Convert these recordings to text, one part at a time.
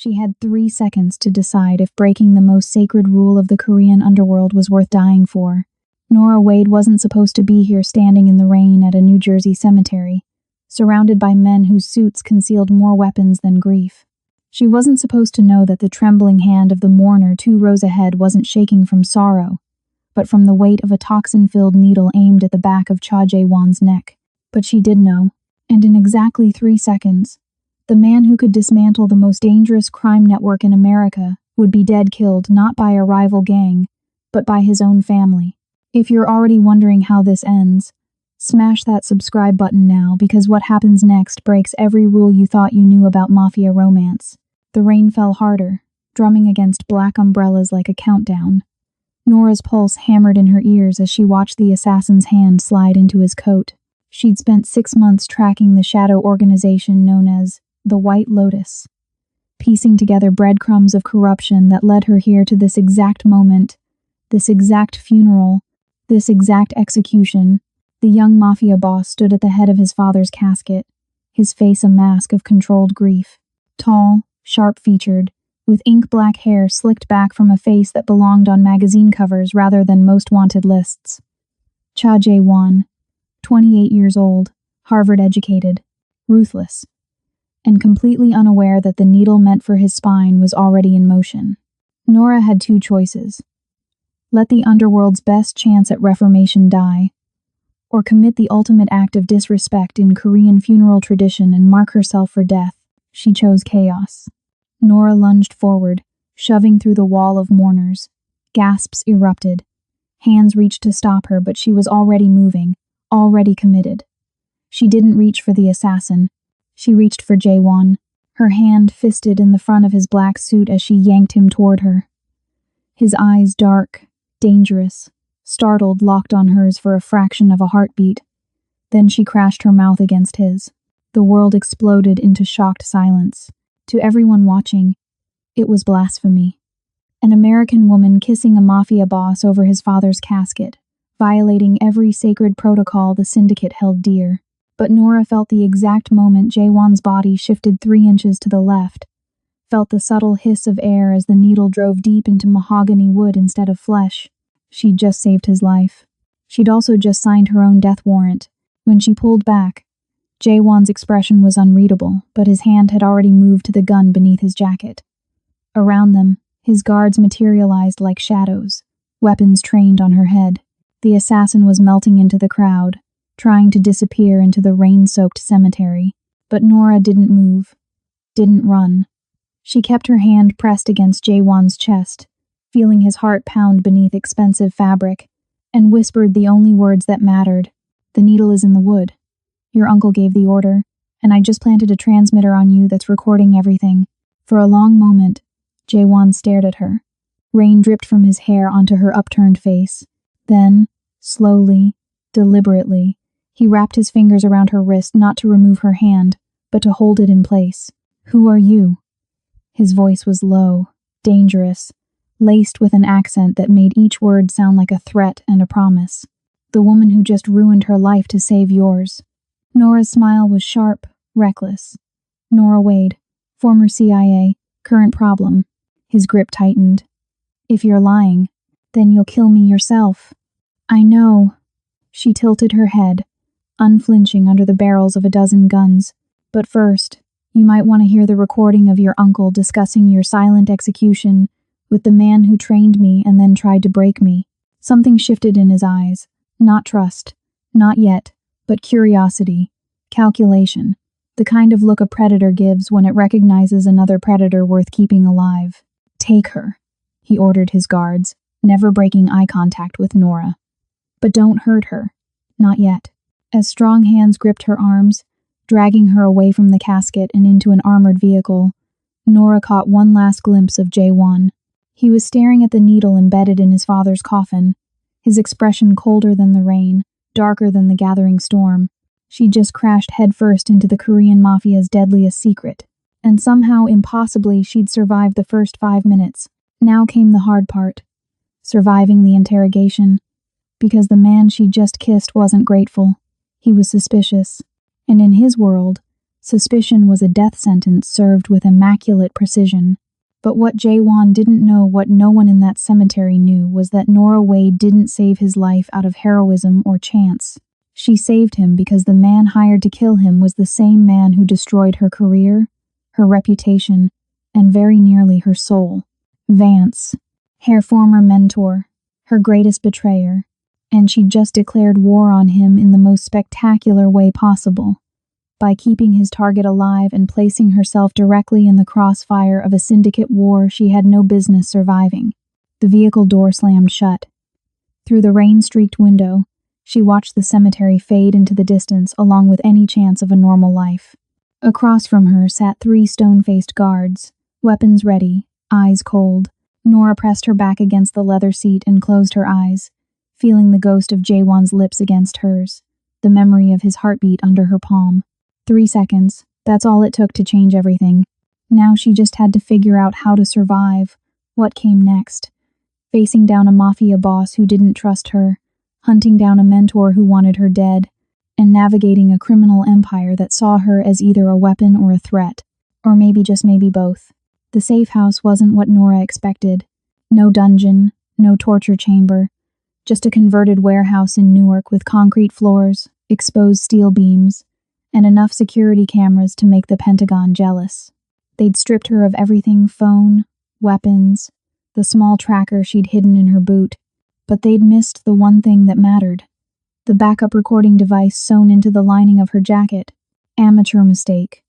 She had 3 seconds to decide if breaking the most sacred rule of the Korean underworld was worth dying for. Nora Wade wasn't supposed to be here standing in the rain at a New Jersey cemetery, surrounded by men whose suits concealed more weapons than grief. She wasn't supposed to know that the trembling hand of the mourner 2 rows ahead wasn't shaking from sorrow, but from the weight of a toxin-filled needle aimed at the back of Cha Jae-won's neck. But she did know, and in exactly 3 seconds, the man who could dismantle the most dangerous crime network in America would be dead, killed not by a rival gang, but by his own family. If you're already wondering how this ends, smash that subscribe button now, because what happens next breaks every rule you thought you knew about Mafia romance. The rain fell harder, drumming against black umbrellas like a countdown. Nora's pulse hammered in her ears as she watched the assassin's hand slide into his coat. She'd spent 6 months tracking the shadow organization known as the White Lotus, piecing together breadcrumbs of corruption that led her here to this exact moment, this exact funeral, this exact execution. The young Mafia boss stood at the head of his father's casket, his face a mask of controlled grief. Tall, sharp-featured, with ink-black hair slicked back from a face that belonged on magazine covers rather than most wanted lists. Cha Jae-won, 28 years old, Harvard-educated, ruthless, and completely unaware that the needle meant for his spine was already in motion. Nora had 2 choices. Let the underworld's best chance at reformation die, or commit the ultimate act of disrespect in Korean funeral tradition and mark herself for death. She chose chaos. Nora lunged forward, shoving through the wall of mourners. Gasps erupted. Hands reached to stop her, but she was already moving, already committed. She didn't reach for the assassin. She reached for Jae-won, her hand fisted in the front of his black suit as she yanked him toward her. His eyes dark, dangerous, startled, locked on hers for a fraction of a heartbeat. Then she crashed her mouth against his. The world exploded into shocked silence. To everyone watching, it was blasphemy. An American woman kissing a Mafia boss over his father's casket, violating every sacred protocol the syndicate held dear. But Nora felt the exact moment Jae-won's body shifted 3 inches to the left, felt the subtle hiss of air as the needle drove deep into mahogany wood instead of flesh. She'd just saved his life. She'd also just signed her own death warrant. When she pulled back, Jae-won's expression was unreadable, but his hand had already moved to the gun beneath his jacket. Around them, his guards materialized like shadows, weapons trained on her head. The assassin was melting into the crowd, trying to disappear into the rain-soaked cemetery. But Nora didn't move, didn't run. She kept her hand pressed against Jae-won's chest, feeling his heart pound beneath expensive fabric, and whispered the only words that mattered. "The needle is in the wood. Your uncle gave the order, and I just planted a transmitter on you that's recording everything." For a long moment, Jae-won stared at her. Rain dripped from his hair onto her upturned face. Then, slowly, deliberately, he wrapped his fingers around her wrist, not to remove her hand, but to hold it in place. "Who are you?" His voice was low, dangerous, laced with an accent that made each word sound like a threat and a promise. "The woman who just ruined her life to save yours." Nora's smile was sharp, reckless. "Nora Wade, former CIA, current problem." His grip tightened. "If you're lying, then you'll kill me yourself." "I know." She tilted her head, unflinching under the barrels of a dozen guns. "But first, you might want to hear the recording of your uncle discussing your silent execution with the man who trained me and then tried to break me." Something shifted in his eyes. Not trust, not yet, but curiosity, calculation, the kind of look a predator gives when it recognizes another predator worth keeping alive. "Take her," he ordered his guards, never breaking eye contact with Nora. "But don't hurt her. Not yet." As strong hands gripped her arms, dragging her away from the casket and into an armored vehicle, Nora caught one last glimpse of Jae-won. He was staring at the needle embedded in his father's coffin, his expression colder than the rain, darker than the gathering storm. She'd just crashed headfirst into the Korean Mafia's deadliest secret, and somehow, impossibly, she'd survived the first 5 minutes. Now came the hard part. Surviving the interrogation. Because the man she'd just kissed wasn't grateful. He was suspicious. And in his world, Suspicion was a death sentence served with immaculate precision. But what Jaewon didn't know, what no one in that cemetery knew, was that Nora Wade didn't save his life out of heroism or chance. She saved him because the man hired to kill him was the same man who destroyed her career, her reputation, and very nearly her soul. Vance, her former mentor, her greatest betrayer, and she'd just declared war on him in the most spectacular way possible, by keeping his target alive and placing herself directly in the crossfire of a syndicate war she had no business surviving. The vehicle door slammed shut. Through the rain-streaked window, she watched the cemetery fade into the distance along with any chance of a normal life. Across from her sat 3 stone-faced guards, weapons ready, eyes cold. Nora pressed her back against the leather seat and closed her eyes, feeling the ghost of Jaewon's lips against hers, the memory of his heartbeat under her palm. 3 seconds, that's all it took to change everything. Now she just had to figure out how to survive. What came next? Facing down a Mafia boss who didn't trust her, hunting down a mentor who wanted her dead, and navigating a criminal empire that saw her as either a weapon or a threat. Or maybe just maybe both. The safe house wasn't what Nora expected. No dungeon, no torture chamber, just a converted warehouse in Newark with concrete floors, exposed steel beams, and enough security cameras to make the Pentagon jealous. They'd stripped her of everything: phone, weapons, the small tracker she'd hidden in her boot, but they'd missed the one thing that mattered. The backup recording device sewn into the lining of her jacket. Amateur mistake.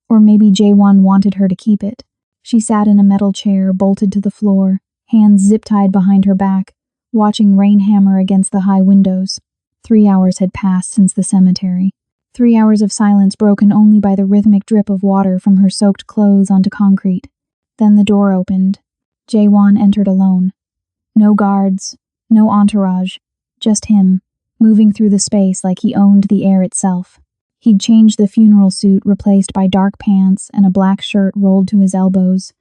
Or maybe Jaewon wanted her to keep it. She sat in a metal chair, bolted to the floor, hands zip-tied behind her back, watching rain hammer against the high windows. 3 hours had passed since the cemetery. 3 hours of silence broken only by the rhythmic drip of water from her soaked clothes onto concrete. Then the door opened. Jaewon entered alone. No guards, no entourage, just him, moving through the space like he owned the air itself. He'd changed the funeral suit, replaced by dark pants and a black shirt rolled to his elbows,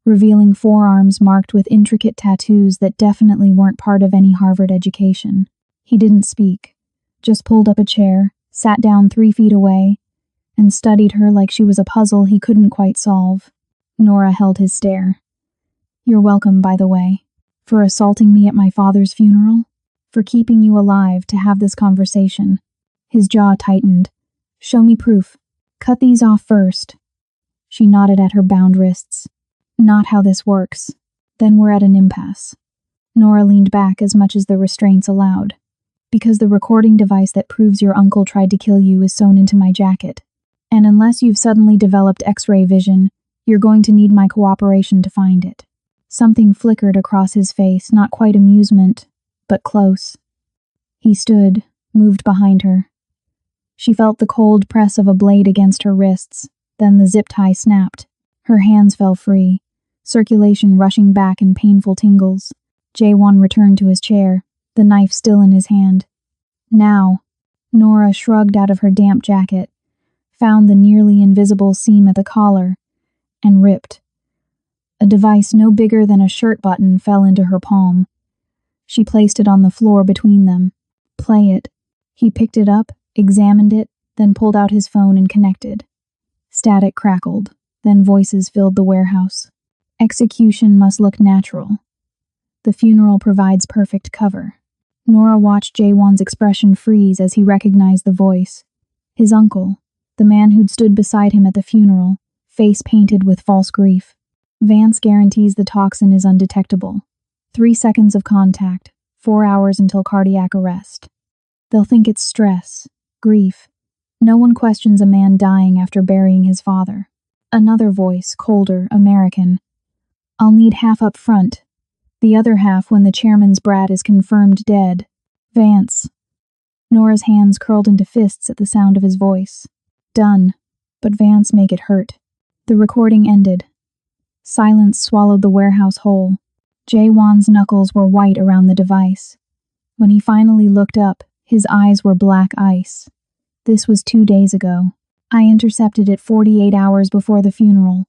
revealing forearms marked with intricate tattoos that definitely weren't part of any Harvard education. He didn't speak, just pulled up a chair, sat down 3 feet away, and studied her like she was a puzzle he couldn't quite solve. Nora held his stare. "You're welcome, by the way. For assaulting me at my father's funeral? For keeping you alive to have this conversation?" His jaw tightened. "Show me proof. Cut these off first." She nodded at her bound wrists. "Not how this works. Then we're at an impasse." Nora leaned back as much as the restraints allowed. "Because the recording device that proves your uncle tried to kill you is sewn into my jacket. And unless you've suddenly developed X-ray vision, you're going to need my cooperation to find it." Something flickered across his face, not quite amusement, but close. He stood, moved behind her. She felt the cold press of a blade against her wrists, then the zip tie snapped. Her hands fell free, circulation rushing back in painful tingles. Jaewon returned to his chair, the knife still in his hand. "Now." Nora shrugged out of her damp jacket, found the nearly invisible seam at the collar, and ripped. A device no bigger than a shirt button fell into her palm. She placed it on the floor between them. "Play it." He picked it up, examined it, then pulled out his phone and connected. Static crackled, then voices filled the warehouse. Execution must look natural. The funeral provides perfect cover. Nora watched Jaewon's expression freeze as he recognized the voice. His uncle, the man who'd stood beside him at the funeral, face painted with false grief. Vance guarantees the toxin is undetectable. 3 seconds of contact, 4 hours until cardiac arrest. They'll think it's stress, grief. No one questions a man dying after burying his father. Another voice, colder, American. "I'll need half up front. The other half when the chairman's brat is confirmed dead. Vance." Nora's hands curled into fists at the sound of his voice. "Done. But Vance, make it hurt." The recording ended. Silence swallowed the warehouse whole. Jaewon's knuckles were white around the device. When he finally looked up, his eyes were black ice. "This was 2 days ago. I intercepted it 48 hours before the funeral."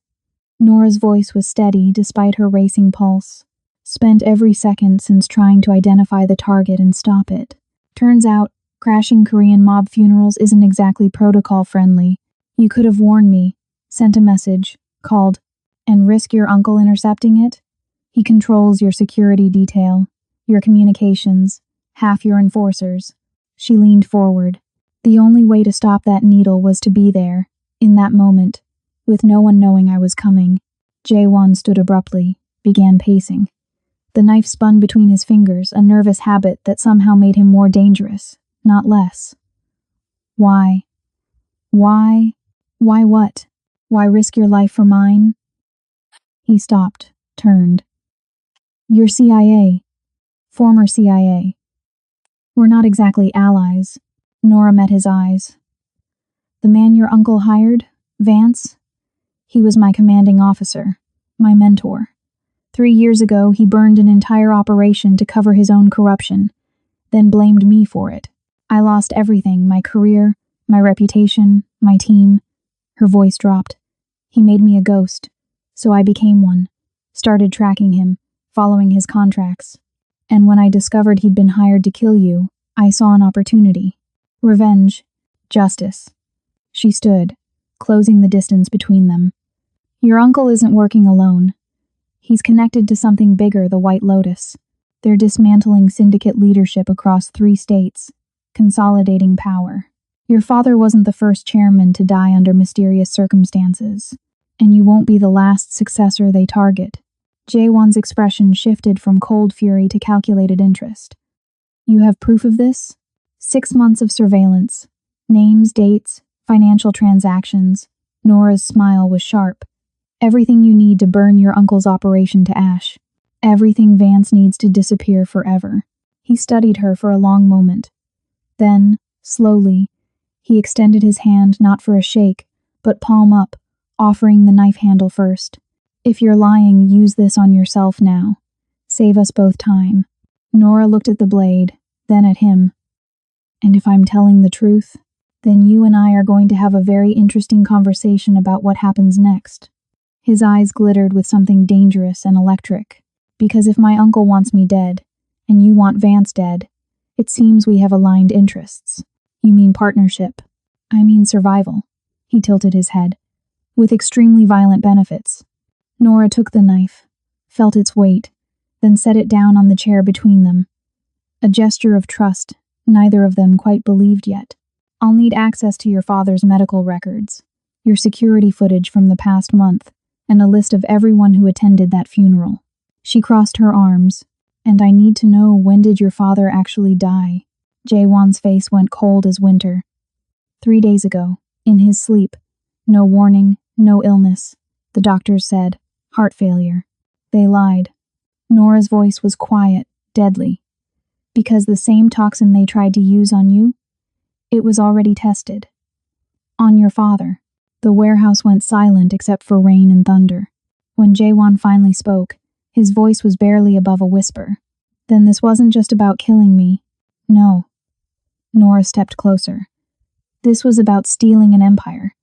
Nora's voice was steady despite her racing pulse. "Spent every second since trying to identify the target and stop it. Turns out, crashing Korean mob funerals isn't exactly protocol friendly. You could have warned me, sent a message, called, and risk your uncle intercepting it? He controls your security detail, your communications, half your enforcers. She leaned forward. The only way to stop that needle was to be there, in that moment, with no one knowing I was coming. Jae-won stood abruptly, began pacing. The knife spun between his fingers, a nervous habit that somehow made him more dangerous, not less. Why? Why? Why what? Why risk your life for mine? He stopped, turned. You're CIA. Former CIA. We're not exactly allies. Nora met his eyes. The man your uncle hired, Vance? He was my commanding officer, my mentor. 3 years ago, he burned an entire operation to cover his own corruption, then blamed me for it. I lost everything, my career, my reputation, my team. Her voice dropped. He made me a ghost, so I became one, started tracking him, following his contracts. And when I discovered he'd been hired to kill you, I saw an opportunity. Revenge. Justice. She stood, closing the distance between them. Your uncle isn't working alone. He's connected to something bigger, the White Lotus. They're dismantling syndicate leadership across 3 states, consolidating power. Your father wasn't the first chairman to die under mysterious circumstances, and you won't be the last successor they target. Jae-won's expression shifted from cold fury to calculated interest. You have proof of this? 6 months of surveillance. Names, dates, financial transactions. Nora's smile was sharp. Everything you need to burn your uncle's operation to ash. Everything Vance needs to disappear forever. He studied her for a long moment. Then, slowly, he extended his hand not for a shake, but palm up, offering the knife handle first. If you're lying, use this on yourself now. Save us both time. Nora looked at the blade, then at him. And if I'm telling the truth, then you and I are going to have a very interesting conversation about what happens next. His eyes glittered with something dangerous and electric. Because if my uncle wants me dead, and you want Vance dead, it seems we have aligned interests. You mean partnership. I mean survival. He tilted his head. With extremely violent benefits. Nora took the knife, felt its weight, then set it down on the chair between them. A gesture of trust neither of them quite believed yet. I'll need access to your father's medical records, your security footage from the past month, and a list of everyone who attended that funeral. She crossed her arms. And I need to know, when did your father actually die? Jae-won's face went cold as winter. 3 days ago, in his sleep. No warning, no illness. The doctors said, heart failure. They lied. Nora's voice was quiet, deadly. Because the same toxin they tried to use on you, it was already tested. On your father. The warehouse went silent except for rain and thunder. When Jae-won finally spoke, his voice was barely above a whisper. Then this wasn't just about killing me. No. Nora stepped closer. This was about stealing an empire,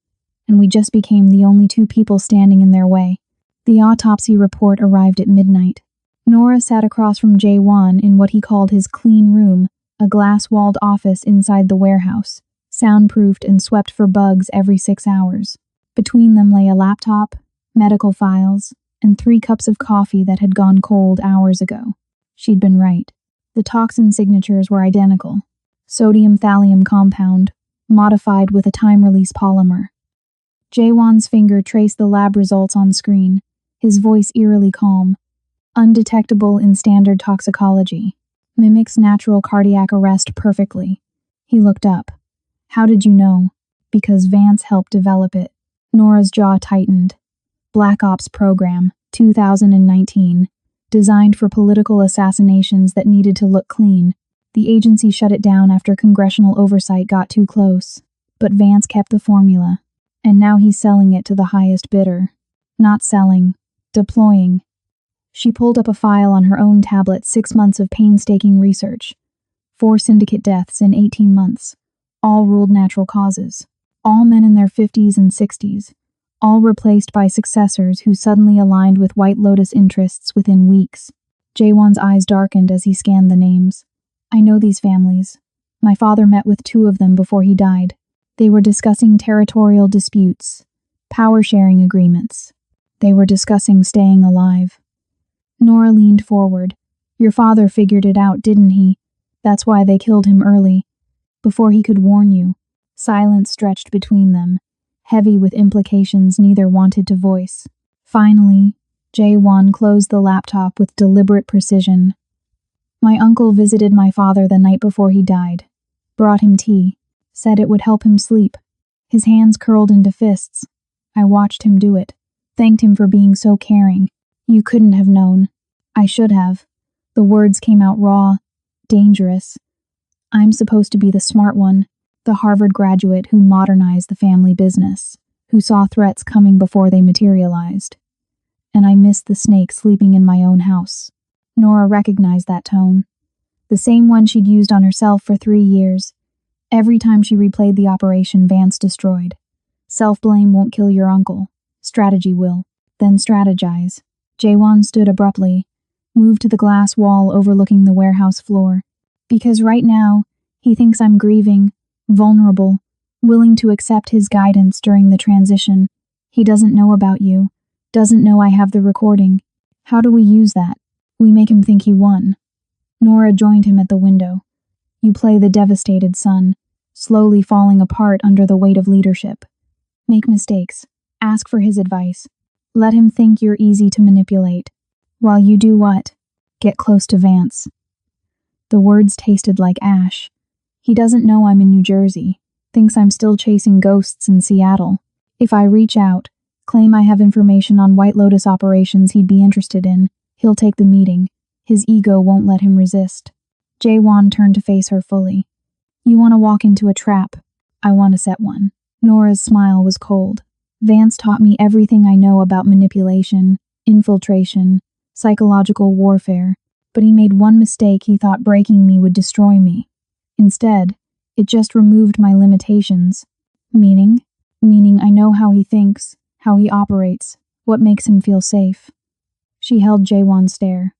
and we just became the only 2 people standing in their way. The autopsy report arrived at midnight. Nora sat across from Jae-won in what he called his clean room, a glass-walled office inside the warehouse, soundproofed and swept for bugs every 6 hours. Between them lay a laptop, medical files, and 3 cups of coffee that had gone cold hours ago. She'd been right. The toxin signatures were identical. Sodium thallium compound, modified with a time-release polymer. Jae-won's finger traced the lab results on screen, his voice eerily calm. Undetectable in standard toxicology. Mimics natural cardiac arrest perfectly. He looked up. How did you know? Because Vance helped develop it. Nora's jaw tightened. Black Ops Program, 2019. Designed for political assassinations that needed to look clean. The agency shut it down after congressional oversight got too close. But Vance kept the formula. And now he's selling it to the highest bidder. Not selling. Deploying. She pulled up a file on her own tablet, 6 months of painstaking research. 4 syndicate deaths in 18 months. All ruled natural causes. All men in their 50s and 60s. All replaced by successors who suddenly aligned with White Lotus interests within weeks. Jae-won's eyes darkened as he scanned the names. I know these families. My father met with 2 of them before he died. They were discussing territorial disputes, power-sharing agreements. They were discussing staying alive. Nora leaned forward. Your father figured it out, didn't he? That's why they killed him early, before he could warn you. Silence stretched between them, heavy with implications neither wanted to voice. Finally, Jae-won closed the laptop with deliberate precision. My uncle visited my father the night before he died, brought him tea, said it would help him sleep. His hands curled into fists. I watched him do it, thanked him for being so caring. You couldn't have known. I should have. The words came out raw, dangerous. I'm supposed to be the smart one, the Harvard graduate who modernized the family business, who saw threats coming before they materialized. And I missed the snake sleeping in my own house. Nora recognized that tone. The same one she'd used on herself for 3 years. Every time she replayed the operation Vance destroyed. Self-blame won't kill your uncle. Strategy will. Then strategize. Jae-won stood abruptly, moved to the glass wall overlooking the warehouse floor. Because right now, he thinks I'm grieving, vulnerable, willing to accept his guidance during the transition. He doesn't know about you, doesn't know I have the recording. How do we use that? We make him think he won. Nora joined him at the window. You play the devastated son, slowly falling apart under the weight of leadership. Make mistakes. Ask for his advice. Let him think you're easy to manipulate. While you do what? Get close to Vance. The words tasted like ash. He doesn't know I'm in New Jersey, thinks I'm still chasing ghosts in Seattle. If I reach out, claim I have information on White Lotus operations he'd be interested in, he'll take the meeting. His ego won't let him resist. Jae-won turned to face her fully. You want to walk into a trap. I want to set one. Nora's smile was cold. Vance taught me everything I know about manipulation, infiltration, psychological warfare, but he made one mistake. He thought breaking me would destroy me. Instead, it just removed my limitations. Meaning I know how he thinks, how he operates, what makes him feel safe. She held Jae-won's stare.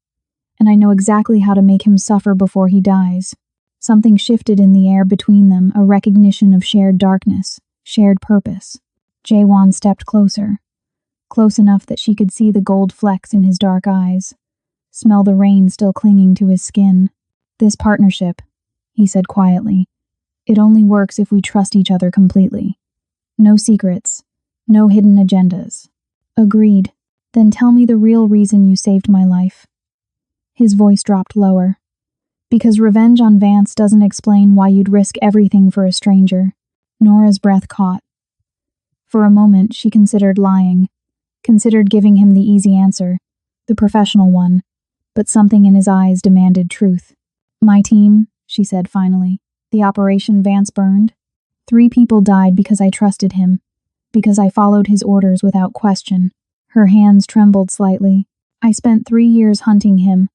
And I know exactly how to make him suffer before he dies. Something shifted in the air between them, a recognition of shared darkness, shared purpose. Jae-won stepped closer, close enough that she could see the gold flecks in his dark eyes, smell the rain still clinging to his skin. This partnership, he said quietly, it only works if we trust each other completely. No secrets, no hidden agendas. Agreed. Then tell me the real reason you saved my life. His voice dropped lower. Because revenge on Vance doesn't explain why you'd risk everything for a stranger. Nora's breath caught. For a moment, she considered lying, considered giving him the easy answer, the professional one, but something in his eyes demanded truth. My team, she said finally, the operation Vance burned. 3 people died because I trusted him, because I followed his orders without question. Her hands trembled slightly. I spent 3 years hunting him,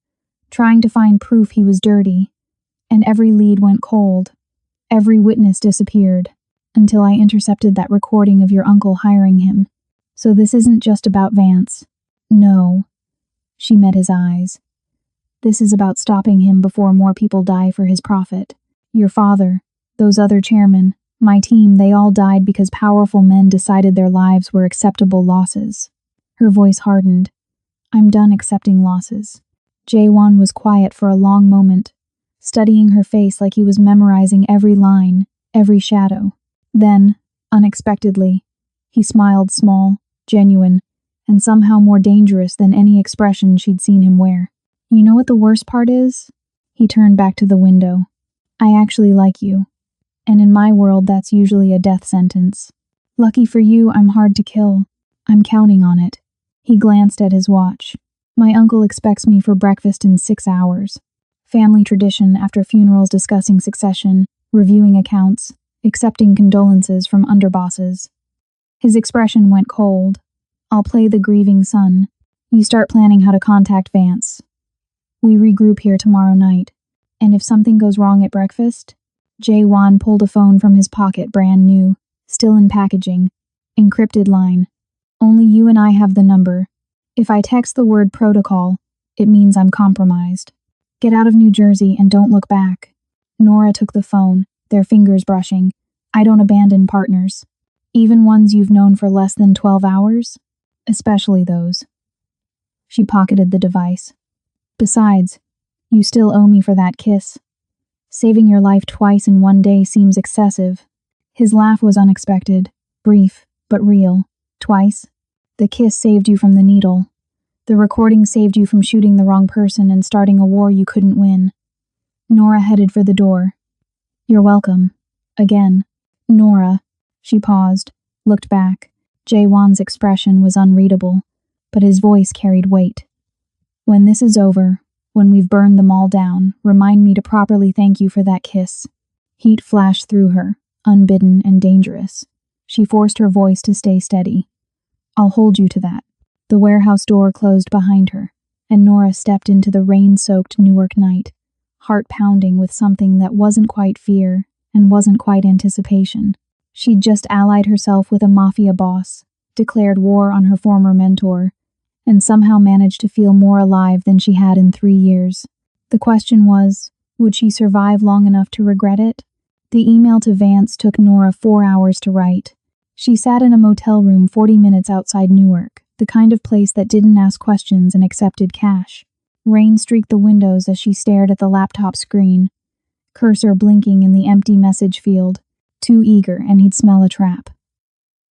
trying to find proof he was dirty, and every lead went cold. Every witness disappeared, until I intercepted that recording of your uncle hiring him. So this isn't just about Vance. No. She met his eyes. This is about stopping him before more people die for his profit. Your father, those other chairmen, my team, they all died because powerful men decided their lives were acceptable losses. Her voice hardened. I'm done accepting losses. Jae-won was quiet for a long moment, studying her face like he was memorizing every line, every shadow. Then, unexpectedly, he smiled small, genuine, and somehow more dangerous than any expression she'd seen him wear. You know what the worst part is? He turned back to the window. I actually like you. And in my world, that's usually a death sentence. Lucky for you, I'm hard to kill. I'm counting on it. He glanced at his watch. My uncle expects me for breakfast in 6 hours. Family tradition after funerals, discussing succession, reviewing accounts, accepting condolences from underbosses. His expression went cold. I'll play the grieving son. You start planning how to contact Vance. We regroup here tomorrow night. And if something goes wrong at breakfast? Jae-won pulled a phone from his pocket, brand new, still in packaging. Encrypted line. Only you and I have the number. If I text the word protocol, it means I'm compromised. Get out of New Jersey and don't look back. Nora took the phone, their fingers brushing. I don't abandon partners, even ones you've known for less than 12 hours, especially those. She pocketed the device. Besides, you still owe me for that kiss. Saving your life twice in one day seems excessive. His laugh was unexpected, brief, but real. Twice. The kiss saved you from the needle. The recording saved you from shooting the wrong person and starting a war you couldn't win. Nora headed for the door. You're welcome. Again. Nora. She paused, looked back. Jae-won's expression was unreadable, but his voice carried weight. When this is over, when we've burned them all down, remind me to properly thank you for that kiss. Heat flashed through her, unbidden and dangerous. She forced her voice to stay steady. I'll hold you to that. The warehouse door closed behind her, and Nora stepped into the rain-soaked Newark night, heart pounding with something that wasn't quite fear and wasn't quite anticipation. She'd just allied herself with a Mafia boss, declared war on her former mentor, and somehow managed to feel more alive than she had in 3 years. The question was, would she survive long enough to regret it? The email to Vance took Nora 4 hours to write. She sat in a motel room 40 minutes outside Newark, the kind of place that didn't ask questions and accepted cash. Rain streaked the windows as she stared at the laptop screen, cursor blinking in the empty message field. Too eager and he'd smell a trap.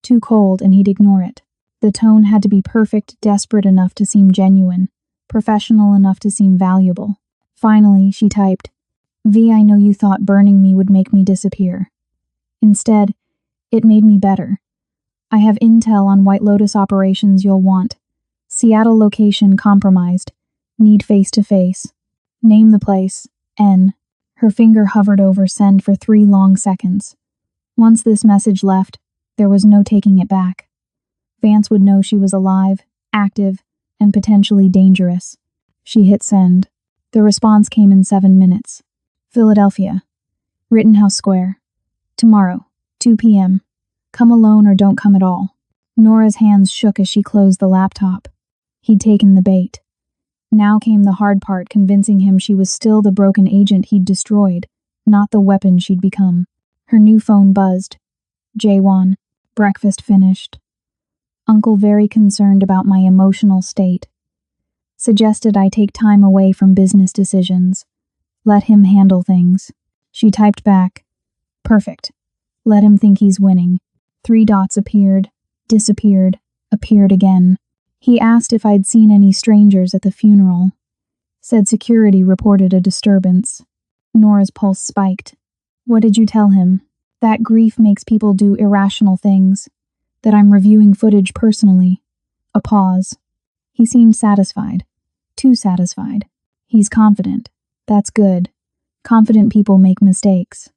Too cold and he'd ignore it. The tone had to be perfect, desperate enough to seem genuine, professional enough to seem valuable. Finally, she typed, V, I know you thought burning me would make me disappear. Instead, it made me better. I have intel on White Lotus operations you'll want. Seattle location compromised. Need face-to-face. Name the place. N. Her finger hovered over send for 3 long seconds. Once this message left, there was no taking it back. Vance would know she was alive, active, and potentially dangerous. She hit send. The response came in 7 minutes. Philadelphia. Rittenhouse Square. Tomorrow, 2 p.m. Come alone or don't come at all. Nora's hands shook as she closed the laptop. He'd taken the bait. Now came the hard part, convincing him she was still the broken agent he'd destroyed, not the weapon she'd become. Her new phone buzzed. Jae-won. Breakfast finished. Uncle very concerned about my emotional state. Suggested I take time away from business decisions. Let him handle things. She typed back. Perfect. Let him think he's winning. 3 dots appeared, disappeared, appeared again. He asked if I'd seen any strangers at the funeral. Said security reported a disturbance. Nora's pulse spiked. What did you tell him? That grief makes people do irrational things. That I'm reviewing footage personally. A pause. He seemed satisfied. Too satisfied. He's confident. That's good. Confident people make mistakes.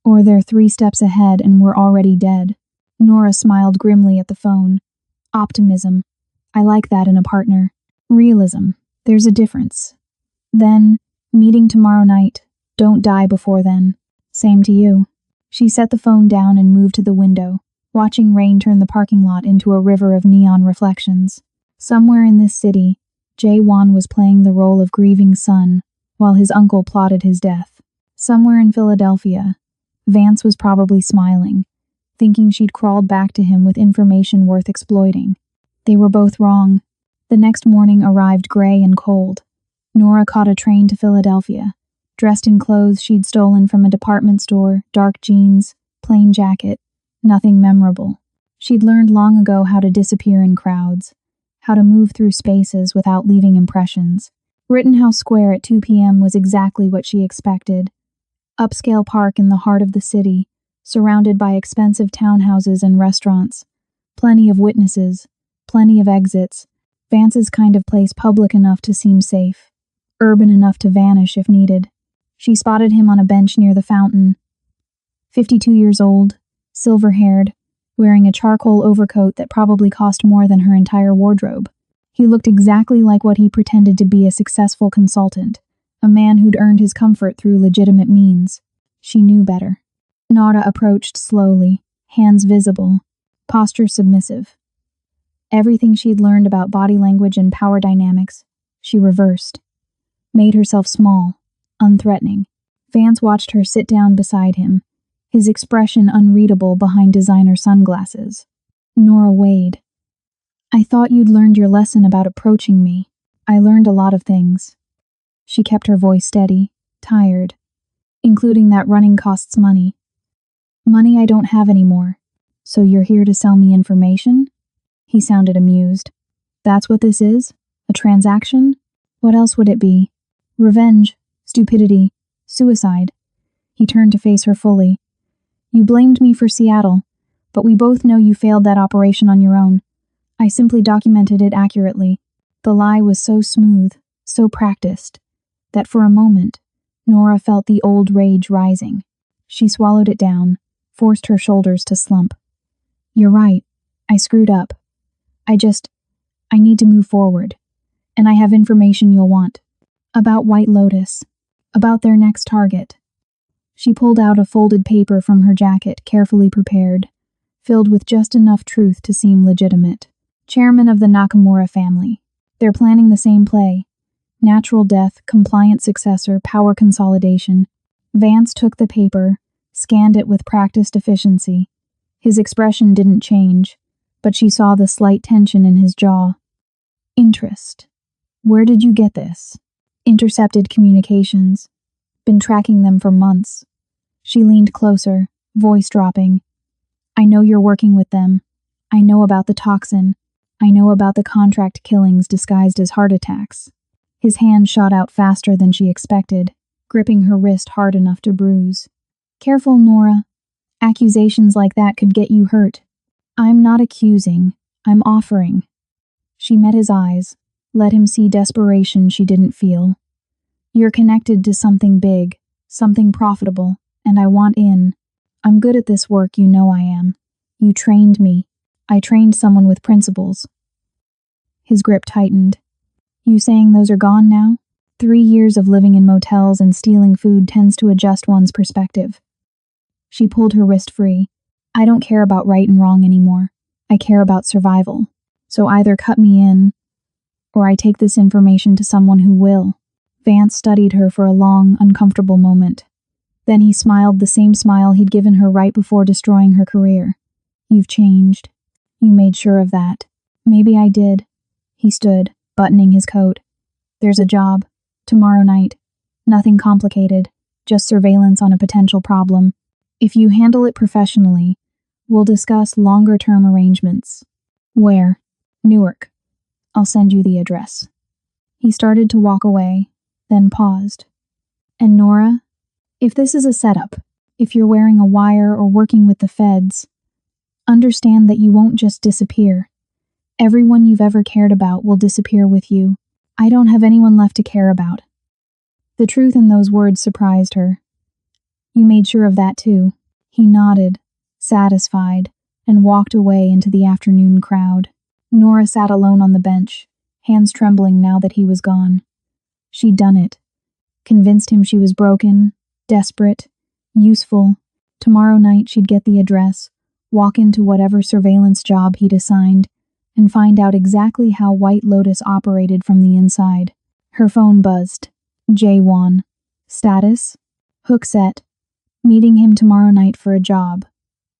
Or they're 3 steps ahead and we're already dead. Nora smiled grimly at the phone. Optimism. I like that in a partner. Realism. There's a difference. Then, meeting tomorrow night. Don't die before then. Same to you. She set the phone down and moved to the window, watching rain turn the parking lot into a river of neon reflections. Somewhere in this city, Jae-won was playing the role of grieving son, while his uncle plotted his death. Somewhere in Philadelphia, Vance was probably smiling, thinking she'd crawled back to him with information worth exploiting. They were both wrong. The next morning arrived gray and cold. Nora caught a train to Philadelphia, dressed in clothes she'd stolen from a department store, dark jeans, plain jacket, nothing memorable. She'd learned long ago how to disappear in crowds, how to move through spaces without leaving impressions. Rittenhouse Square at 2 p.m. was exactly what she expected. Upscale park in the heart of the city, surrounded by expensive townhouses and restaurants. Plenty of witnesses, plenty of exits. Vance's kind of place, public enough to seem safe, urban enough to vanish if needed. She spotted him on a bench near the fountain. 52 years old, silver-haired, wearing a charcoal overcoat that probably cost more than her entire wardrobe. He looked exactly like what he pretended to be, a successful consultant, a man who'd earned his comfort through legitimate means. She knew better. Nora approached slowly, hands visible, posture submissive. Everything she'd learned about body language and power dynamics, she reversed. Made herself small, unthreatening. Vance watched her sit down beside him, his expression unreadable behind designer sunglasses. Nora Wade. I thought you'd learned your lesson about approaching me. I learned a lot of things. She kept her voice steady, tired, including that running costs money. Money I don't have anymore. So you're here to sell me information? He sounded amused. That's what this is? A transaction? What else would it be? Revenge, stupidity, suicide. He turned to face her fully. You blamed me for Seattle, but we both know you failed that operation on your own. I simply documented it accurately. The lie was so smooth, so practiced, that for a moment, Nora felt the old rage rising. She swallowed it down, forced her shoulders to slump. You're right. I screwed up. I need to move forward. And I have information you'll want. About White Lotus. About their next target. She pulled out a folded paper from her jacket, carefully prepared, filled with just enough truth to seem legitimate. Chairman of the Nakamura family. They're planning the same play. Natural death, compliant successor, power consolidation. Vance took the paper, scanned it with practiced efficiency. His expression didn't change, but she saw the slight tension in his jaw. Interest. Where did you get this? Intercepted communications. Been tracking them for months. She leaned closer, voice dropping. I know you're working with them. I know about the toxin. I know about the contract killings disguised as heart attacks. His hand shot out faster than she expected, gripping her wrist hard enough to bruise. Careful, Nora. Accusations like that could get you hurt. I'm not accusing. I'm offering. She met his eyes, let him see desperation she didn't feel. You're connected to something big, something profitable, and I want in. I'm good at this work, you know I am. You trained me. I trained someone with principles. His grip tightened. You saying those are gone now? 3 years of living in motels and stealing food tends to adjust one's perspective. She pulled her wrist free. I don't care about right and wrong anymore. I care about survival. So either cut me in, or I take this information to someone who will. Vance studied her for a long, uncomfortable moment. Then he smiled the same smile he'd given her right before destroying her career. You've changed. You made sure of that. Maybe I did. He stood, buttoning his coat. There's a job. Tomorrow night. Nothing complicated. Just surveillance on a potential problem. If you handle it professionally, we'll discuss longer-term arrangements. Where? Newark. I'll send you the address. He started to walk away, then paused. And Nora, if this is a setup, if you're wearing a wire or working with the feds, understand that you won't just disappear. Everyone you've ever cared about will disappear with you. I don't have anyone left to care about. The truth in those words surprised her. You made sure of that too. He nodded, satisfied, and walked away into the afternoon crowd. Nora sat alone on the bench, hands trembling now that he was gone. She'd done it. Convinced him she was broken, desperate, useful. Tomorrow night she'd get the address, walk into whatever surveillance job he'd assigned, and find out exactly how White Lotus operated from the inside. Her phone buzzed. J1. Status? Hook set. Meeting him tomorrow night for a job.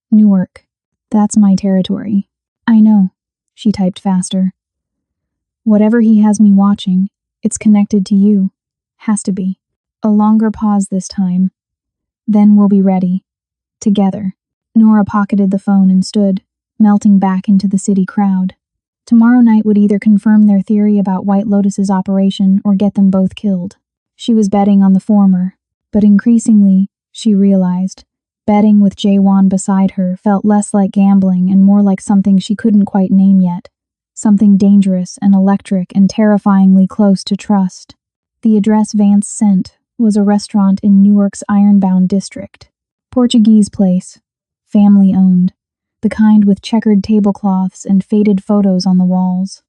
Newark. That's my territory. I know. She typed faster. Whatever he has me watching, it's connected to you. Has to be. A longer pause this time. Then we'll be ready. Together. Nora pocketed the phone and stood, melting back into the city crowd. Tomorrow night would either confirm their theory about White Lotus's operation or get them both killed. She was betting on the former, but increasingly, she realized, betting with Jaewon beside her felt less like gambling and more like something she couldn't quite name yet. Something dangerous and electric and terrifyingly close to trust. The address Vance sent was a restaurant in Newark's ironbound district. Portuguese place. Family-owned. The kind with checkered tablecloths and faded photos on the walls.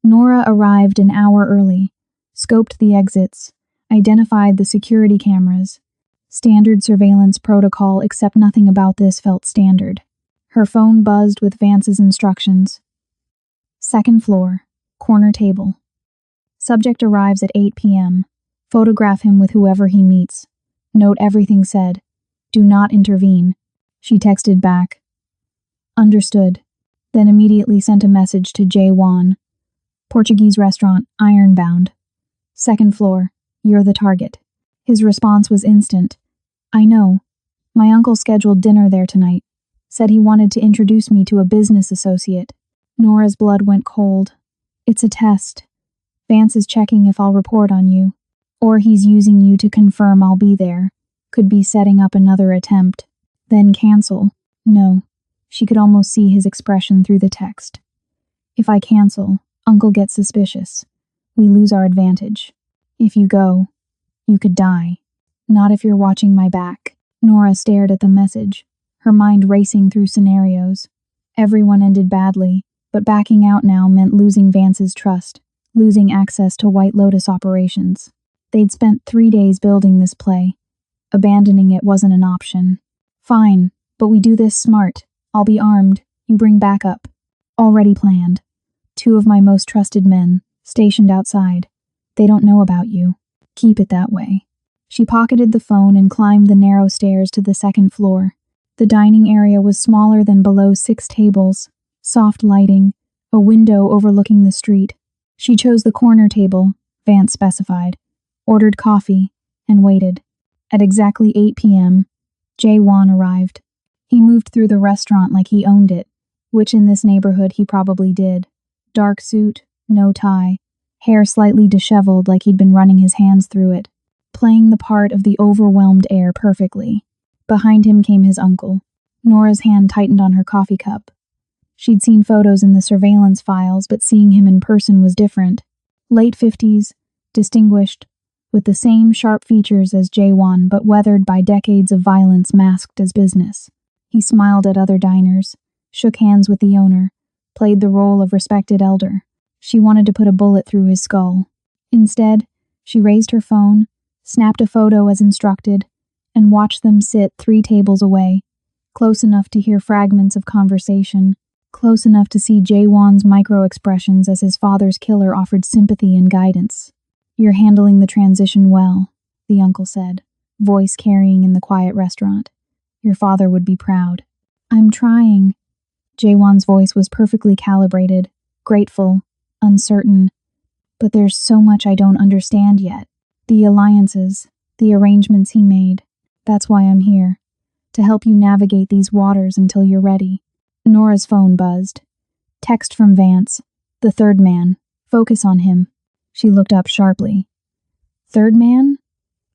Nora arrived an hour early, scoped the exits, identified the security cameras. Standard surveillance protocol, except nothing about this felt standard. Her phone buzzed with Vance's instructions. Second floor, corner table. Subject arrives at 8 p.m. Photograph him with whoever he meets. Note everything said. Do not intervene. She texted back. Understood. Then immediately sent a message to J. Juan. Portuguese restaurant, Ironbound. Second floor. You're the target. His response was instant. I know. My uncle scheduled dinner there tonight. Said he wanted to introduce me to a business associate. Nora's blood went cold. It's a test. Vance is checking if I'll report on you. Or he's using you to confirm I'll be there. Could be setting up another attempt. Then cancel. No. She could almost see his expression through the text. If I cancel, Uncle gets suspicious. We lose our advantage. If you go, you could die. Not if you're watching my back. Nora stared at the message, her mind racing through scenarios. Everyone ended badly, but backing out now meant losing Vance's trust, losing access to White Lotus operations. They'd spent 3 days building this play. Abandoning it wasn't an option. Fine, but we do this smart. I'll be armed. You bring backup. Already planned. 2 of my most trusted men, stationed outside. They don't know about you. Keep it that way. She pocketed the phone and climbed the narrow stairs to the second floor. The dining area was smaller than below 6 tables, soft lighting, a window overlooking the street. She chose the corner table, Vance specified, ordered coffee, and waited. At exactly 8 p.m., Jay Wan arrived. He moved through the restaurant like he owned it, which in this neighborhood he probably did. Dark suit, no tie, hair slightly disheveled like he'd been running his hands through it, playing the part of the overwhelmed heir perfectly. Behind him came his uncle. Nora's hand tightened on her coffee cup. She'd seen photos in the surveillance files, but seeing him in person was different. Late 50s, distinguished, with the same sharp features as Jaewon, but weathered by decades of violence masked as business. He smiled at other diners, shook hands with the owner, played the role of respected elder. She wanted to put a bullet through his skull. Instead, she raised her phone, snapped a photo as instructed, and watched them sit 3 tables away, close enough to hear fragments of conversation, close enough to see Jaewon's micro-expressions as his father's killer offered sympathy and guidance. You're handling the transition well, the uncle said, voice carrying in the quiet restaurant. Your father would be proud. I'm trying. Jaewon's voice was perfectly calibrated, grateful, uncertain. But there's so much I don't understand yet. The alliances, the arrangements he made. That's why I'm here. To help you navigate these waters until you're ready. Nora's phone buzzed. Text from Vance. The third man. Focus on him. She looked up sharply. Third man?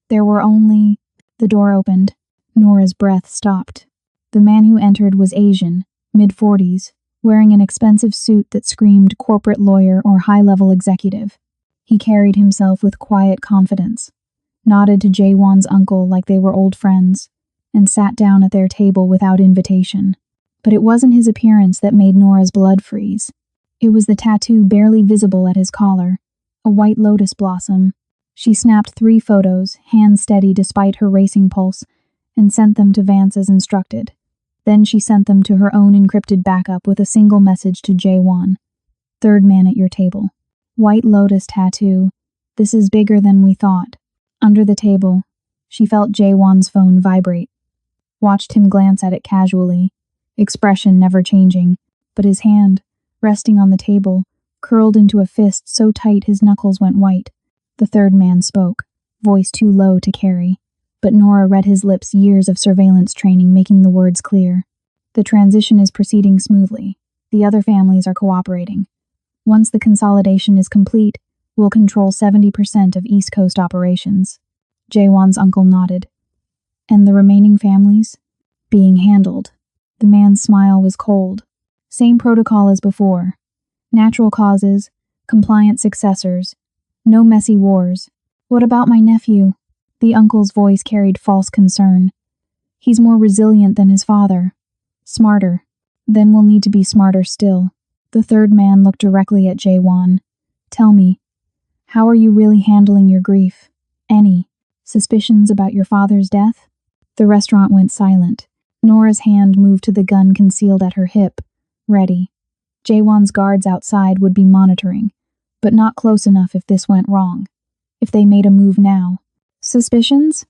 There were only... The door opened. Nora's breath stopped. The man who entered was Asian, mid-40s, wearing an expensive suit that screamed corporate lawyer or high-level executive. He carried himself with quiet confidence, nodded to Jaewon's uncle like they were old friends, and sat down at their table without invitation. But it wasn't his appearance that made Nora's blood freeze. It was the tattoo barely visible at his collar, a white lotus blossom. She snapped 3 photos, hands steady despite her racing pulse, and sent them to Vance as instructed. Then she sent them to her own encrypted backup with a single message to Jaewon. Third man at your table. White lotus tattoo. This is bigger than we thought. Under the table, she felt Jaewon's phone vibrate. Watched him glance at it casually, expression never changing, but his hand, resting on the table, curled into a fist so tight his knuckles went white. The third man spoke, voice too low to carry, but Nora read his lips, years of surveillance training making the words clear. The transition is proceeding smoothly. The other families are cooperating. Once the consolidation is complete, we'll control 70% of East Coast operations. Jaewon's uncle nodded. And the remaining families? Being handled. The man's smile was cold. Same protocol as before. Natural causes, compliant successors, no messy wars. What about my nephew? The uncle's voice carried false concern. He's more resilient than his father. Smarter. Then we'll need to be smarter still. The third man looked directly at Jaewon. Tell me, how are you really handling your grief? Any suspicions about your father's death? The restaurant went silent. Nora's hand moved to the gun concealed at her hip, ready. Jaewon's guards outside would be monitoring, but not close enough if this went wrong. If they made a move now. Suspicions?